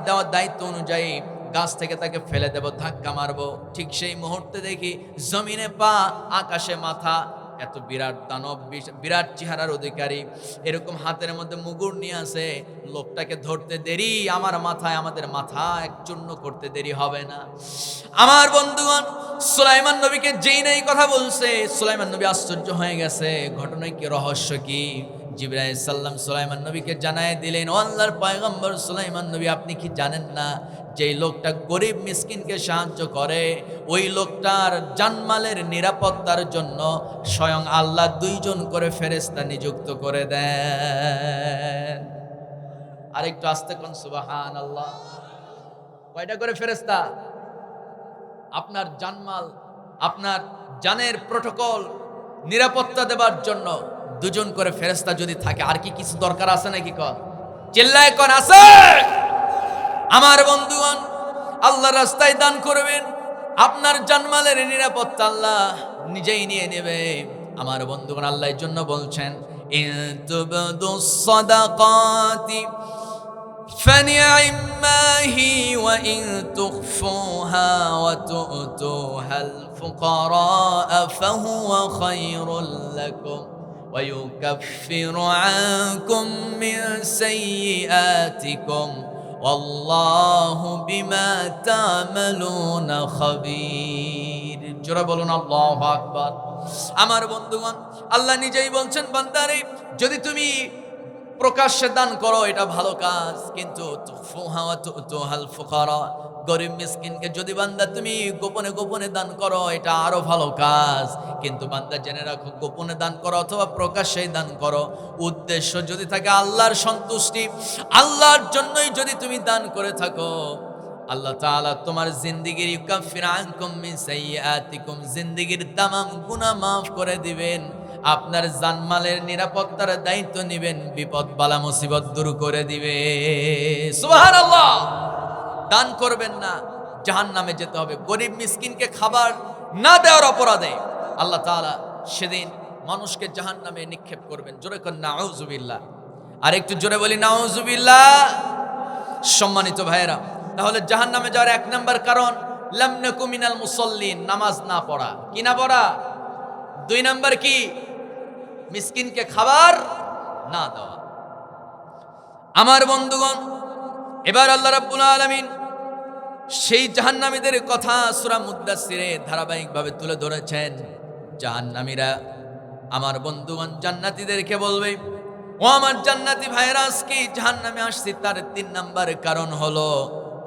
দেওয়া দায়িত্ব অনুযায়ী গাছ থেকে তাকে ফেলে দেব, ধাক্কা মারবো। ঠিক সেই মুহূর্তে দেখি জমিনে পা, আকাশে মাথা, এত বিরাট দানব, বিরাট চেহারার অধিকারী, এরকম হাতের মধ্যে মুগুর নিয়ে আসে। লোকটাকে ধরতে দেরি, আমার মাথায়, আমাদের মাথা চূর্ণ করতে দেরি হবে না। আমার বন্ধুগণ, সুলাইমান নবীকে যেই নাই কথা বলছে, সুলাইমান নবী আশ্চর্য হয়ে গেছে, ঘটনায় কি, রহস্য কি? জিবরাইল আলাইহিস সালাম সুলাইমান নবীকে জানায় দিলেন, ও আল্লাহর পয়গম্বর সুলাইমান নবী, আপনি কি জানেন না, যেই লোকটা গরিব মিসকিনকে সাহায্য করে, ওই লোকটার জানমালের নিরাপত্তার জন্য স্বয়ং আল্লাহ 2 জন করে ফেরেশতা নিযুক্ত করে দেন। আরেকটু আস্তে কোন, সুবহানাল্লাহ। কয়টা করে ফেরেশতা? আপনার জানমাল, আপনার জানের প্রটোকল নিরাপত্তা দেবার জন্য 2 জন করে ফেরেশতা যদি থাকে, আর কি কিছু দরকার আছে নাকি? কর, চিল্লায় কোন আছে? আমার বন্ধুগণ, আল্লাহ রাস্তায় দান করবেন, আপনার জানমালের নিরাপত্তা আল্লাহ নিজেই নিয়ে নেবে। আমার বন্ধুগণ, আল্লাহ এর জন্য বলছেন, ইন তুবদুস সাদাকাতি فنعما هي وإن تخفوها وتؤتوها الفقراء فهو خير لكم ويكفر عنكم من سيئاتكم والله بما تعملون خبير জোরে বলুন আল্লাহু আকবার। আমার বন্ধুগণ, আল্লাহ নিজেই বলছেন, বান্দারে যদি তুমি প্রকাশ্যে দান করো এটা ভালো কাজ, কিন্তু গরিব মিসকিনকে যদি বান্দা তুমি গোপনে গোপনে দান করো এটা আরো ভালো কাজ। কিন্তু বান্দা জেনে রাখো, গোপনে দান করো অথবা প্রকাশ্যে দান করো, উদ্দেশ্য যদি থাকে আল্লাহর সন্তুষ্টি, আল্লাহর জন্যই যদি তুমি দান করে থাকো, আল্লাহ তাআলা তোমার জিন্দেগির ইউকাফির আনকুম মিন সাইয়্যাতিকুম, জিন্দেগির তামাম গুনাহ মাফ করে দিবেন। আপনার জানমালের নিরাপত্তার দায়িত্ব নেবেন, বিপদ বালা মুসিবত দূর করে দিবে। সুবহানাল্লাহ। দান করবেন না, জাহান্নামে যেতে হবে। গরিব মিসকিনকে খাবার না দেওয়ার অপরাধে আল্লাহ তাআলা সেদিন মানুষকে জাহান্নামে নিক্ষেপ করবেন। জোরে কর নাউযুবিল্লাহ। আর একটু জোরে বলি নাউযুবিল্লাহ। সম্মানিত ভাইয়েরা, তাহলে জাহান্নামে যাওয়ার এক নাম্বার কারণ লাম নাকু মিনাল মুসাল্লিন, নামাজ না পড়া। কি না পড়া? দুই নাম্বার কি? মিসকিনকে খাবার না দেওয়া। আমার বন্ধুগণ, এবার আল্লাহ রাব্বুল আলামিন সেই জাহান্নামীদের কথা সূরা মুদ্দাসসিরে ধারাবাহিকভাবে তুলে ধরেছেন। জাহান্নামীরা আমার বন্ধুগণ জান্নাতীদেরকে বলবে, ও আমার জান্নাতি ভাইরা, আজকে জাহান্নামে আসছি তার 3 নাম্বার কারণ হলো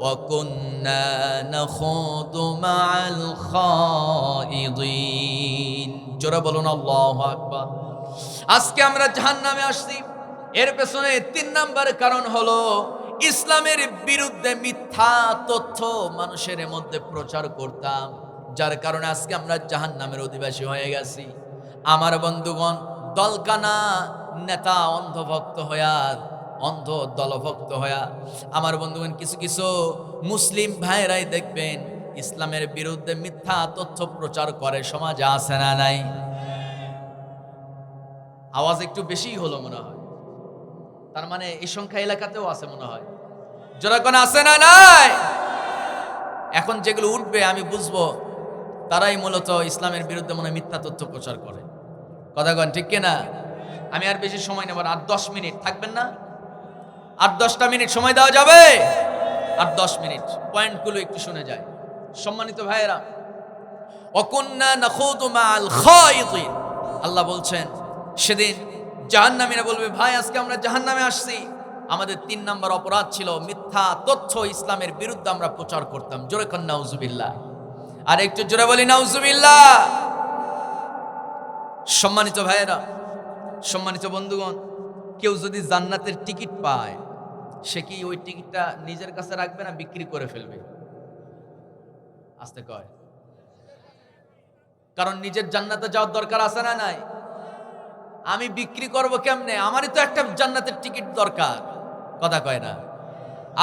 ওয়া কুন্না নাখুদু মাআল খাইদিন। জোরে বলুন আল্লাহু আকবার। আজকে আমরা জাহান্নামে আসছি, এর পেছনে 3 নাম্বার কারণ হলো ইসলামের বিরুদ্ধে মিথ্যা তথ্য মানুষের মধ্যে প্রচার করতাম, যার কারণে আজকে আমরা জাহান্নামের অধিবাসী হয়ে গেছি। আমার বন্ধুগণ, দলকানা নেতা অন্ধভক্ত হইয়া, অন্ধ দলভক্ত হইয়া, আমার বন্ধুগণ কিছু কিছু মুসলিম ভাইরাই দেখবেন ইসলামের বিরুদ্ধে মিথ্যা তথ্য প্রচার করে। সমাজে আছে না নাই? আওয়াজ একটু বেশি হলো মনে হয়, তার মানে এই সংখ্যা এলাকাতেও আছে মনে হয়। জোরাকন আছে না নাই? এখন যেগুলো উঠবে আমি বুঝবো তারাই মূলত ইসলামের বিরুদ্ধে মনে মিথ্যা তথ্য প্রচার করে। কথা কন ঠিক কিনা? আমি আর বেশি সময় নেব না, আর 10 মিনিট থাকবেন না? আর 10টা মিনিট সময় দেওয়া যাবে? আর 10 মিনিট পয়েন্টগুলো একটু শুনে যায়। সম্মানিত ভাইয়েরা, ওয়াকুন্না নাখুদু মাআল খাইদিন, আল্লাহ বলছেন সেদিন জাহান্নামীরা বলবে, ভাই আজকে আমরা জাহান্নামে আসছি, আমাদের 3 নাম্বার অপরাধ ছিল মিথ্যা তথ্য ইসলামের বিরুদ্ধে আমরা প্রচার করতাম। জোরে কর নাউযুবিল্লাহ। আর একটু জোরে বলি নাউযুবিল্লাহ। সম্মানিত ভাইয়েরা, সম্মানিত বন্ধুগণ, কেউ যদি জান্নাতের টিকিট পায়, সে কি ওই টিকিটটা নিজের কাছে রাখবে না বিক্রি করে ফেলবে? আস্তে কয়, কারণ নিজের জান্নাতে যাওয়ার দরকার আছে না নাই? আমি বিক্রি করব কেমনে? আমারই তো একটা জান্নাতের টিকিট দরকার। কথা কয় না?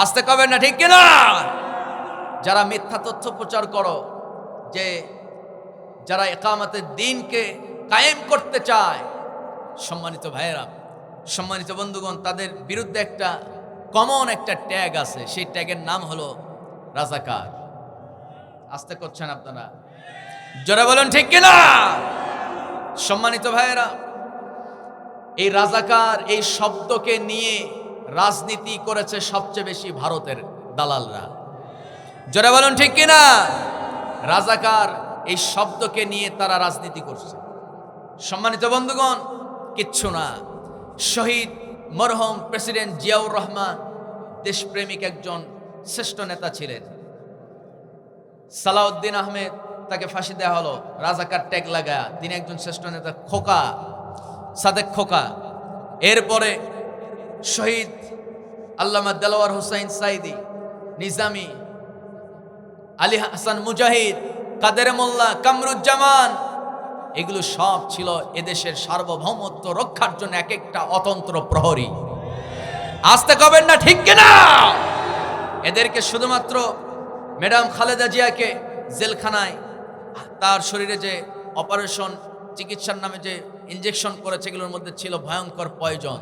আস্তে কবে না, ঠিক কিনা? যারা মিথ্যা তথ্য প্রচার করো, যে যারা ইকামতের দ্বীনকে কায়েম করতে চায়, সম্মানিত ভাইয়েরা, সম্মানিত বন্ধুগণ, তাদের বিরুদ্ধে একটা কমন একটা ট্যাগ আছে, সেই ট্যাগের নাম হলো রাজাকার। আস্তে করছেন আপনারা? জোরে বলুন ঠিক কিনা? সম্মানিত ভাইয়েরা, এই রাজাকার এই শব্দকে নিয়ে রাজনীতি করেছে সবচেয়ে বেশি ভারতের দালালরা। জোরে বলুন ঠিক কিনা? রাজাকার এই শব্দকে নিয়ে তারা রাজনীতি করছে। সম্মানিত বন্ধুগণ, কিচ্ছু না। শহীদ মরহুম প্রেসিডেন্ট জিয়াউর রহমান দেশপ্রেমিক একজন শ্রেষ্ঠ নেতা ছিলেন। সালাউদ্দিন আহমেদ, তাকে ফাঁসি দেওয়া হলো রাজাকার ট্যাগ লাগায়া। তিনি একজন শ্রেষ্ঠ নেতা। খোকা, সাদেক খোকা। এরপরে শহীদ আল্লামা দেলোয়ার হোসাইন সাইদি, নিজামি, আলী হাসান মুজাহিদ, কাদের মোল্লা, কামরুজ্জামান, এগুলো সব ছিল এদেশের সার্বভৌমত্ব রক্ষার জন্য এক একটা অতন্ত্র প্রহরী। আসতে কবেন না ঠিক কিনা? এদেরকে শুধুমাত্র ম্যাডাম খালেদা জিয়াকে জেলখানায় তার শরীরে যে অপারেশন চিকিৎসার নামে যে ইনজেকশন করেছে এগুলোর মধ্যে ছিল ভয়ঙ্কর পয়জন,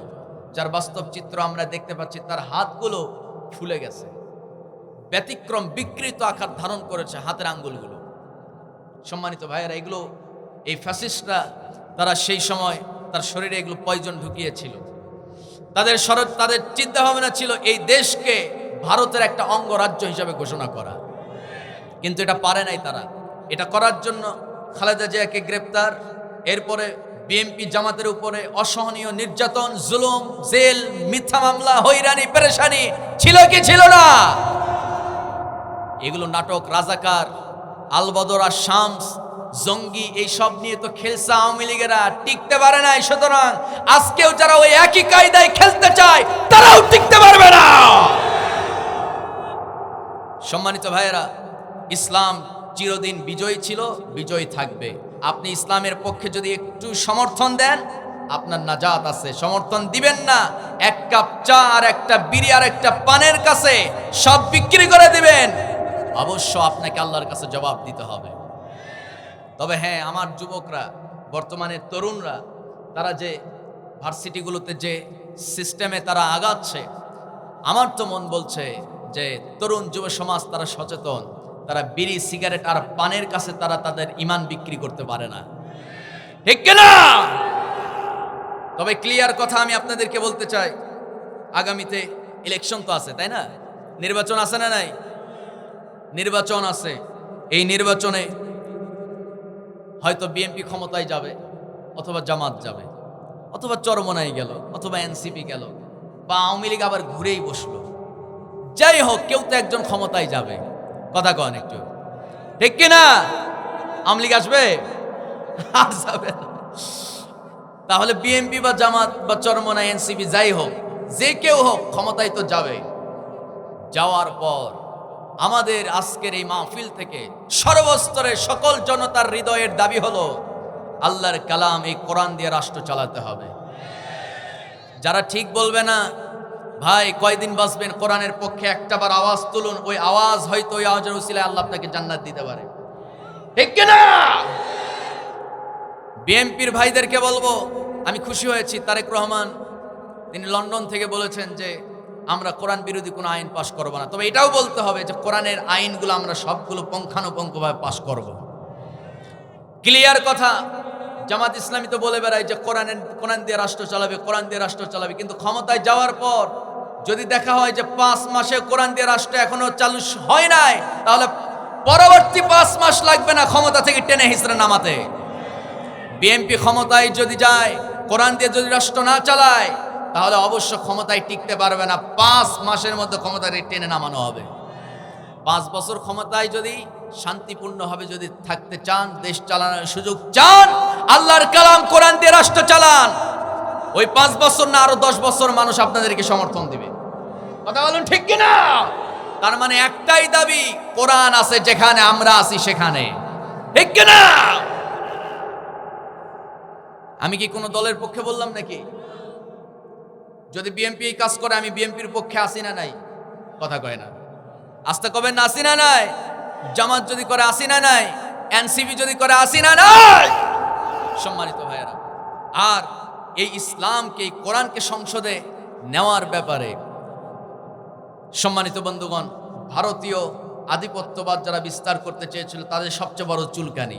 যার বাস্তব চিত্র আমরা দেখতে পাচ্ছি। তার হাতগুলো ফুলে গেছে, ব্যতিক্রম বিকৃত আকার ধারণ করেছে হাতের আঙ্গুলগুলো। সম্মানিত ভাইয়েরা, এগুলো এই ফ্যাসিস্টরা তারা সেই সময় তার শরীরে এগুলো পয়জন ঢুকিয়েছিল। তাদের চিন্তা ভাবনা ছিল এই দেশকে ভারতের একটা অঙ্গরাজ্য হিসাবে ঘোষণা করা, কিন্তু এটা পারে নাই তারা। এটা করার জন্য খালেদা জিয়াকে গ্রেপ্তার, এরপরে বিএনপি জামাতের উপরে অসহনীয় নির্যাতন, জুলুম, জেল, মিথ্যা মামলা, হয়রানি, পেরেশানি ছিল কি ছিল না? এগুলো নাটক, রাজাকার, আলবদর আর শামস, জঙ্গি, এই সব নিয়ে তো খেলছে আওয়ামী লীগেরা, টিকতে পারে নাই। সুতরাং আজকেও যারা ওই একই কায়দায় খেলতে চায় তারাও টিকতে পারবে না। সম্মানিত ভাইয়েরা, ইসলাম চিরদিন বিজয়ী ছিল, বিজয়ী থাকবে। আপনি ইসলামের পক্ষে যদি একটু সমর্থন দেন, আপনার নাজাত আছে। সমর্থন দিবেন না, এক কাপ চা আর একটা বিড়ি আর একটা পানের কাছে সব বিক্রি করে দিবেন, অবশ্য আপনাকে আল্লাহর কাছে জবাব দিতে হবে। তবে হ্যাঁ, আমার যুবকরা, বর্তমানে তরুণরা, তারা যে ভার্সিটিগুলোতে যে সিস্টেমে তারা আগাচ্ছে, আমার তো মন বলছে যে তরুণ যুব সমাজ তারা সচেতন, তারা বিড়ি, সিগারেট আর পানের কাছে তারা তাদের ঈমান বিক্রি করতে পারে না, ঠিক কিনা? তবে ক্লিয়ার কথা আমি আপনাদেরকে বলতে চাই, আগামীতে ইলেকশন তো আছে, তাই না? নির্বাচন আছে না নাই? নির্বাচন আছে। এই নির্বাচনে হয়তো বিএনপি ক্ষমতায় যাবে, অথবা জামাত যাবে, অথবা চরমনাই গেল, অথবা এনসিপি গেল, বা আওয়ামী লীগ আবার ঘুরেই বসলো। যাই হোক, কেউ তো একজন ক্ষমতায় যাবে। কথা কন একটু, ঠিক কিনা? আওয়ামী লীগ আসবে? আর যাবে না। তাহলে বিএনপি বা জামাত বা চরমনাই, এনসিপি, যাই হোক, যে কেউ হোক, ক্ষমতায় তো যাবে। যাওয়ার পর আমাদের আজকের এই মাহফিল থেকে সর্বস্তরের সকল জনতার হৃদয়ের দাবি হলো আল্লাহর কালাম, এই কোরআন দিয়ে রাষ্ট্র চালাতে হবে। যারা ঠিক বলবে না, ভাই কয়দিন বাঁচবেন, কোরআনের পক্ষে একটাবার আওয়াজ তুলুন, ওই আওয়াজ হয়তো ওই আওয়াজের উসিলায় আল্লাহ আপনাকে জান্নাত দিতে পারে, ঠিক কিনা? বিএনপির ভাইদেরকে বলবো, আমি খুশি হয়েছি তারেক রহমান তিনি লন্ডন থেকে বলেছেন যে আমরা কোরআন বিরোধী কোনো আইন পাশ করব না। তবে এটাও বলতে হবে যে কোরআনের আইনগুলো আমরা সবগুলো পুঙ্খানুপুঙ্খভাবে পাশ করব। ক্লিয়ার কথা। জামাত ইসলামী তো বলে বেড়ায় যে কোরআন দিয়ে রাষ্ট্র চালাবে, কোরআন দিয়ে রাষ্ট্র চালাবে, কিন্তু ক্ষমতায় যাওয়ার পর যদি দেখা হয় যে 5 মাসে কোরআন দিয়ে রাষ্ট্র এখনো চালু হয় নাই, তাহলে পরবর্তী 5 মাস লাগবে না ক্ষমতা থেকে টেনে হিসড়ে নামাতে। বিএনপি ক্ষমতায় যদি যায়, কোরআন দিয়ে যদি রাষ্ট্র না চালায়, তাহলে অবশ্য ক্ষমতায় টিকতে পারবে না। 5 মাসের মধ্যে ক্ষমতায় টেনে নামানো হবে। 5 বছর ক্ষমতায় যদি শান্তিপূর্ণভাবে যদি থাকতে চান, দেশ চালানোর সুযোগ চান, আল্লাহর কালাম কোরআন দিয়ে রাষ্ট্র চালান। ওই 5 বছর না, আরো 10 বছর মানুষ আপনাদেরকে সমর্থন দিবে। কথা বলুন, ঠিক কিনা? তার মানে একটাই দাবি, কোরআন আছে যেখানে, আমরা আছি সেখানে, ঠিক কিনা? আমি কি কোনো দলের পক্ষে বললাম নাকি? যদি বিএনপি এই কাজ করে, আমি বিএনপির পক্ষে আসি না নাই? কথা কয় না, আস্তে কবেন না, আসি না নাই? জামাত যদি করে, আসি না নাই? এনসিপি যদি করে, আসি না নাই? সম্মানিত ভাইয়েরা, আর এই ইসলামকে, এই কোরআনকে সংসদে নেওয়ার ব্যাপারে সম্মানিত বন্ধুগণ, ভারতীয় আধিপত্যবাদ যারা বিস্তার করতে চেয়েছিল তাদের সবচেয়ে বড় চুলকানি।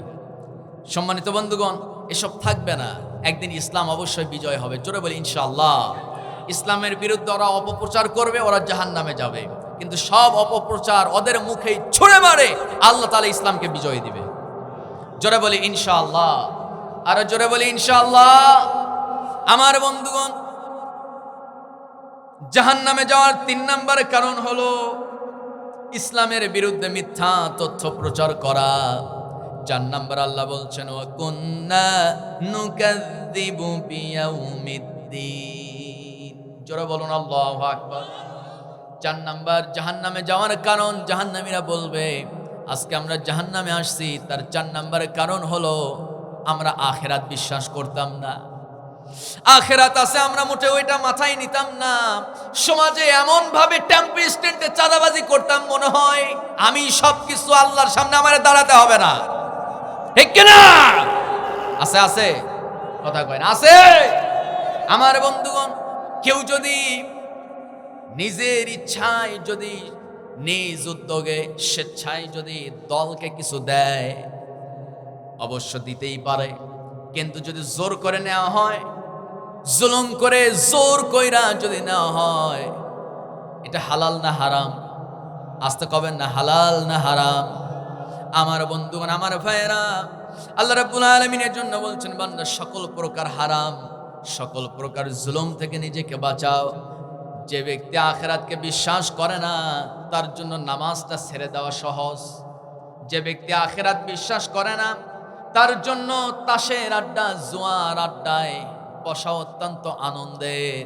সম্মানিত বন্ধুগণ, এসব থাকবে না। একদিন ইসলাম অবশ্যই বিজয় হবে। জোরে বলি ইনশাআল্লাহ। ইসলামের বিরুদ্ধে ওরা অপপ্রচার করবে, ওরা জাহান্নামে যাবে, কিন্তু সব অপপ্রচার ওদের মুখেই ছুঁড়ে মারে আল্লাহ তাআলা ইসলামকে বিজয় দিবে। জোরে বলি ইনশাআল্লাহ, আর জোরে বলি ইনশাআল্লাহ। আমার বন্ধুগণ, জাহান্নামে যাওয়ার 3 নম্বর কারণ হলো ইসলামের বিরুদ্ধে মিথ্যা তথ্য প্রচার করা। 4 নম্বর আল্লাহ বলছেন, ওয়া কুন্না নুকাযযিবু বিয়াউমিদ্দিন। জোরে বলুন আল্লাহু আকবার। 4 নম্বর জাহান্নামে যাওয়ার কারণ, জাহান্নামীরা বলবে আজকে আমরা জাহান্নামে আসছি, তার 4 নম্বরের কারণ হলো আমরা আখিরাত বিশ্বাস করতাম না। আখেরাত আছে আমরা মোটেও এটা মাথায় নিতাম না। সমাজে এমন ভাবে টেম্পো স্ট্যান্ডে চাঁদাবাজি করতাম, মনে হয় আমি সবকিছু আল্লাহর সামনে আমার দাঁড়াতে হবে না। ঠিক কিনা? আছে আছে, কথা কয় না, আছে। আমার বন্ধুগণ, কেউ যদি নিজের ইচ্ছায়, যদি নিজ উদ্যোগে স্বেচ্ছায় যদি দলকে কিছু দেয়, অবশ্য দিতেই পারে, কিন্তু যদি জোর করে নেওয়া হয়, জুলুম করে জোর কইরা যদি নেওয়া হয়, এটা হালাল না হারাম? আসতে কবেন না হালাল না হারাম? আমার বন্ধুগণ, আমার ভাইয়েরা, আল্লাহ রাব্বুল আলামিনের জন্য বলছেন, বান্দা সকল প্রকার হারাম, সকল প্রকার জুলুম থেকে নিজেকে বাঁচাও। যে ব্যক্তি আখিরাতকে বিশ্বাস করে না, তার জন্য নামাজটা ছেড়ে দেওয়া সহজ। যে ব্যক্তি আখিরাত বিশ্বাস করে না, তার জন্য তাসের আড্ডা, জুয়ার আড্ডায় বসা অত্যন্ত আনন্দের।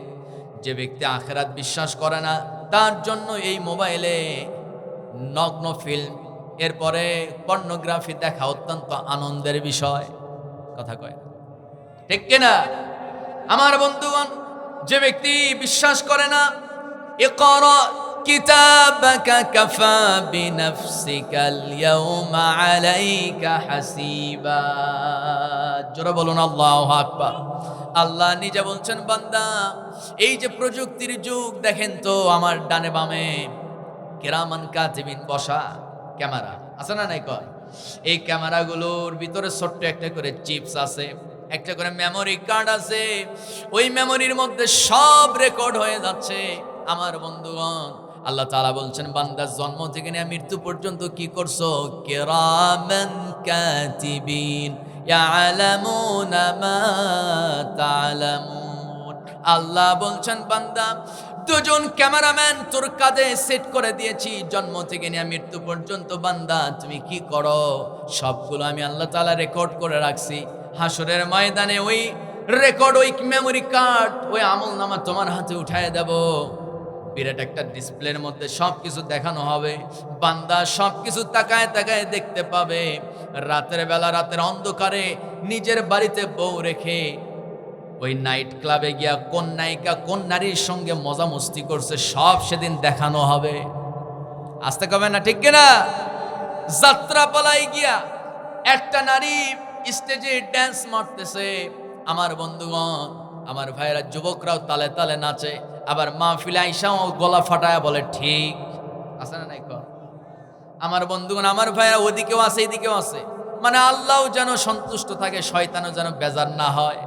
যে ব্যক্তি আখিরাত বিশ্বাস করে না, তার জন্য এই মোবাইলে নগ্ন ফিল্ম, এরপরে পর্নোগ্রাফি দেখা অত্যন্ত আনন্দের বিষয়। কথা কয় ঠিক কিনা? আমার বন্ধুগণ, যে ব্যক্তি বিশ্বাস করে না, ইকরা কিতাবাকা কাফা বিনাফসিকাল ইয়াউমা আলাইকা হাসিবা। জোরে বলুন আল্লাহু আকবার। আল্লাহ নিজে বলছেন, বান্দা এই যে প্রযুক্তির যুগ, দেখেন তো আমার ডানে বামে কিরামান কাতিবিন বসা ক্যামেরা আছে না নাই? কয় এই ক্যামেরাগুলোর ভিতরে ছোট্ট একটা করে চিপস আছে, একটা করে মেমোরি কার্ড আছে। ওই মেমোরির মধ্যে সব রেকর্ড হয়ে যাচ্ছে। আমার বন্ধুগণ, আল্লাহ তাআলা বলছেন, বান্দা জন্ম থেকে নিয়ে মৃত্যু পর্যন্ত কি করছো? কিরামান কাতিবিন ইয়ালামুনা মা তা'লামুন। আল্লাহ বলছেন, বান্দা দুজন ক্যামেরাম্যান তোর কাঁধে সেট করে দিয়েছি, জন্ম থেকে নিয়ে মৃত্যু পর্যন্ত। বান্দা তুমি কি করো, সবগুলো আমি আল্লাহ তাআলা রেকর্ড করে রাখছি। হাসরের ময়দানে ওই রেকর্ড, ওই মেমোরি কার্ড, ওই আমলনামা তোমার হাতে উঠায় দেব। বিরাট একটা ডিসপ্লের মধ্যে সবকিছু দেখানো হবে। বান্দা সবকিছু তাকায় তাকায় দেখতে পাবে। রাতের বেলা, রাতের অন্ধকারে নিজের বাড়িতে বউ রেখে ওই নাইট ক্লাবে গিয়া কোন নায়িকা কোন নারীর সঙ্গে মজা মস্তি করছে, সব সেদিন দেখানো হবে। আসতে কবে না, ঠিক কিনা? যাত্রা পালাই গিয়া একটা নারী স্টেজে ড্যান্স মারতেছে। আমার বন্ধুগণ, আমার ভাইয়েরা, যুবকরাও তালে তালে নাচে। আবার মাহফিলে আইসাও গলা ফাটায় বলে ঠিক আছে না নাই? আমার বন্ধুগণ, আমার ভাইয়েরা, ওদিকেও আছে এদিকেও আছে। মানে আল্লাহও যেন সন্তুষ্ট থাকে, শয়তানও যেন বেজার না হয়।